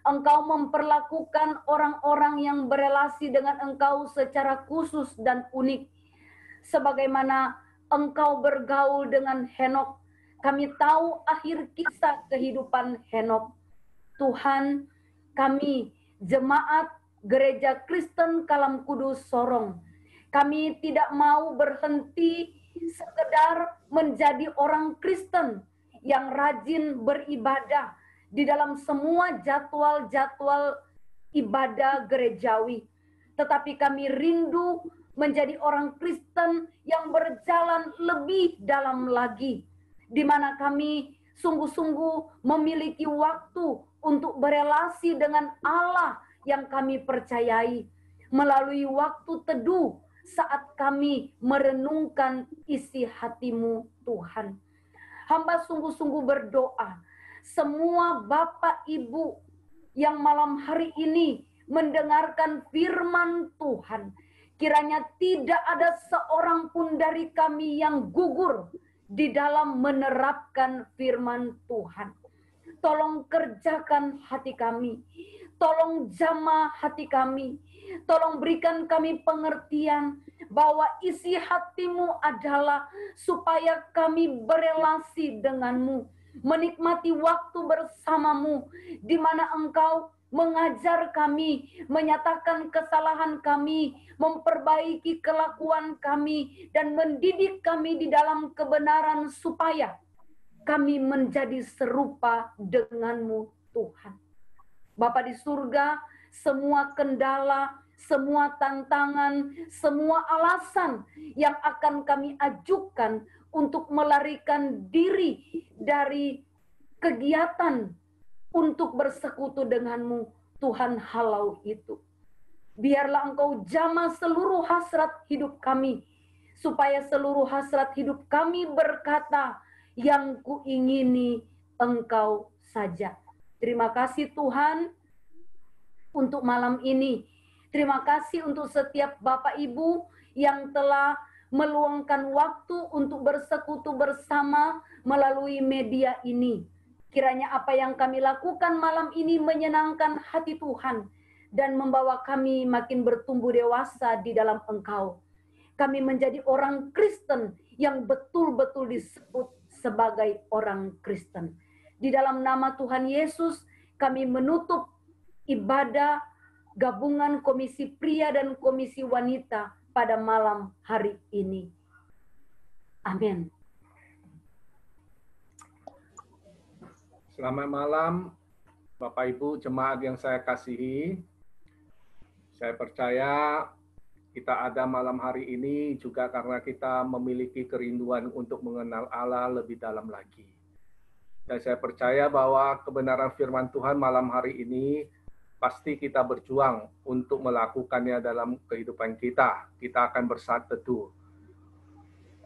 Engkau memperlakukan orang-orang yang berelasi dengan Engkau secara khusus dan unik. Sebagaimana Engkau bergaul dengan Henokh, kami tahu akhir kisah kehidupan Henokh. Tuhan, kami jemaat Gereja Kristen Kalam Kudus Sorong, kami tidak mau berhenti sekedar menjadi orang Kristen yang rajin beribadah di dalam semua jadwal-jadwal ibadah gerejawi. Tetapi kami rindu menjadi orang Kristen yang berjalan lebih dalam lagi, di mana kami sungguh-sungguh memiliki waktu untuk berelasi dengan Allah yang kami percayai, melalui waktu teduh saat kami merenungkan isi hati-Mu, Tuhan. Hamba sungguh-sungguh berdoa, semua Bapak Ibu yang malam hari ini mendengarkan firman Tuhan, kiranya tidak ada seorang pun dari kami yang gugur di dalam menerapkan firman Tuhan. Tolong kerjakan hati kami, tolong jamah hati kami, tolong berikan kami pengertian bahwa isi hati-Mu adalah supaya kami berelasi dengan-Mu, menikmati waktu bersama-Mu, di mana Engkau mengajar kami, menyatakan kesalahan kami, memperbaiki kelakuan kami, dan mendidik kami di dalam kebenaran supaya kami menjadi serupa dengan-Mu, Tuhan. Bapa di surga, semua kendala, semua tantangan, semua alasan yang akan kami ajukan untuk melarikan diri dari kegiatan untuk bersekutu dengan-Mu, Tuhan, halau itu. Biarlah Engkau jamah seluruh hasrat hidup kami, supaya seluruh hasrat hidup kami berkata, yang kuingini Engkau saja. Terima kasih Tuhan untuk malam ini. Terima kasih untuk setiap Bapak Ibu yang telah meluangkan waktu untuk bersekutu bersama melalui media ini. Kiranya apa yang kami lakukan malam ini menyenangkan hati Tuhan dan membawa kami makin bertumbuh dewasa di dalam Engkau. Kami menjadi orang Kristen yang betul-betul disebut sebagai orang Kristen. Di dalam nama Tuhan Yesus, kami menutup ibadah gabungan Komisi Pria dan Komisi Wanita pada malam hari ini. Amin. Selamat malam, Bapak Ibu jemaat yang saya kasihi. Saya percaya kita ada malam hari ini juga karena kita memiliki kerinduan untuk mengenal Allah lebih dalam lagi. Dan saya percaya bahwa kebenaran firman Tuhan malam hari ini pasti kita berjuang untuk melakukannya dalam kehidupan kita. Kita akan bersatu teduh.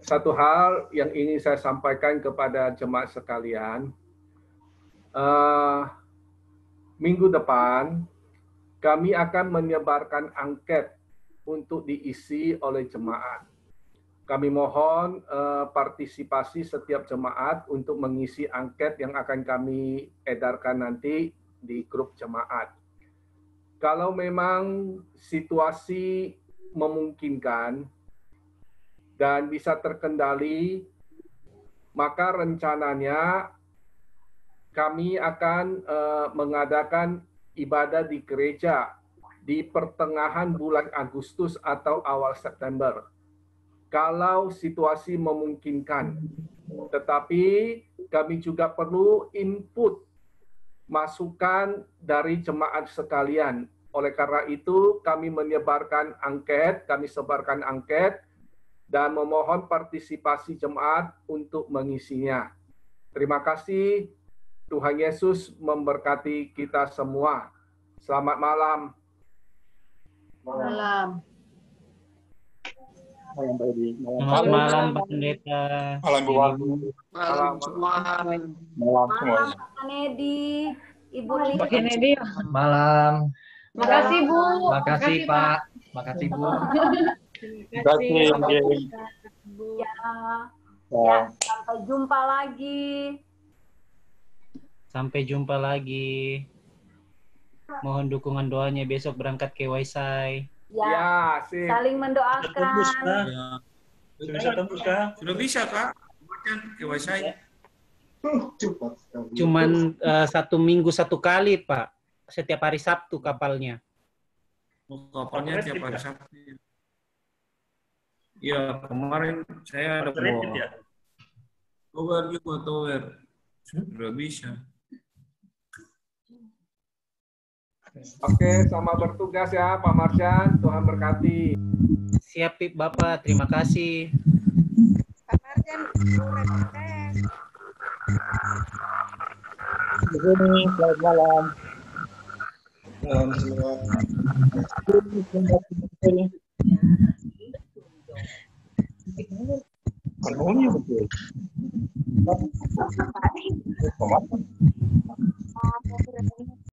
Satu hal yang ingin saya sampaikan kepada jemaat sekalian, minggu depan kami akan menyebarkan angket untuk diisi oleh jemaat. Kami mohon partisipasi setiap jemaat untuk mengisi angket yang akan kami edarkan nanti di grup jemaat. Kalau memang situasi memungkinkan, dan bisa terkendali, maka rencananya kami akan mengadakan ibadah di gereja di pertengahan bulan Agustus atau awal September. Kalau situasi memungkinkan. Tetapi kami juga perlu input masukan dari jemaat sekalian. Oleh karena itu kami sebarkan angket dan memohon partisipasi jemaat untuk mengisinya. Terima kasih. Tuhan Yesus memberkati kita semua. Selamat malam. Malam. Selamat malam Pak Pendeta. Malam Bu Wali. Malam semua. Malam semua. Pak Kennedy, Ibu Lili. Pak Kennedy. Malam. Makasih Bu. Makasih Pak. Makasih Bu. Terima kasih. Ya. Ya, sampai jumpa lagi. Sampai jumpa lagi. Mohon dukungan doanya besok berangkat ke Waisai. Ya, saling mendoakan. Sudah bisa Kak. Ke Waisai. Cuman 1 minggu 1 kali Pak. Setiap hari Sabtu kapalnya. Kapalnya tiap hari Sabtu. Ya, kemarin saya ada tower juga, tower. Sudah bisa. Oke, selamat bertugas ya Pak Marsyan. Tuhan berkati. Siap Bapak, terima kasih. Pak Marjan, Selamat malam. Malam semua. Penuhnya betul.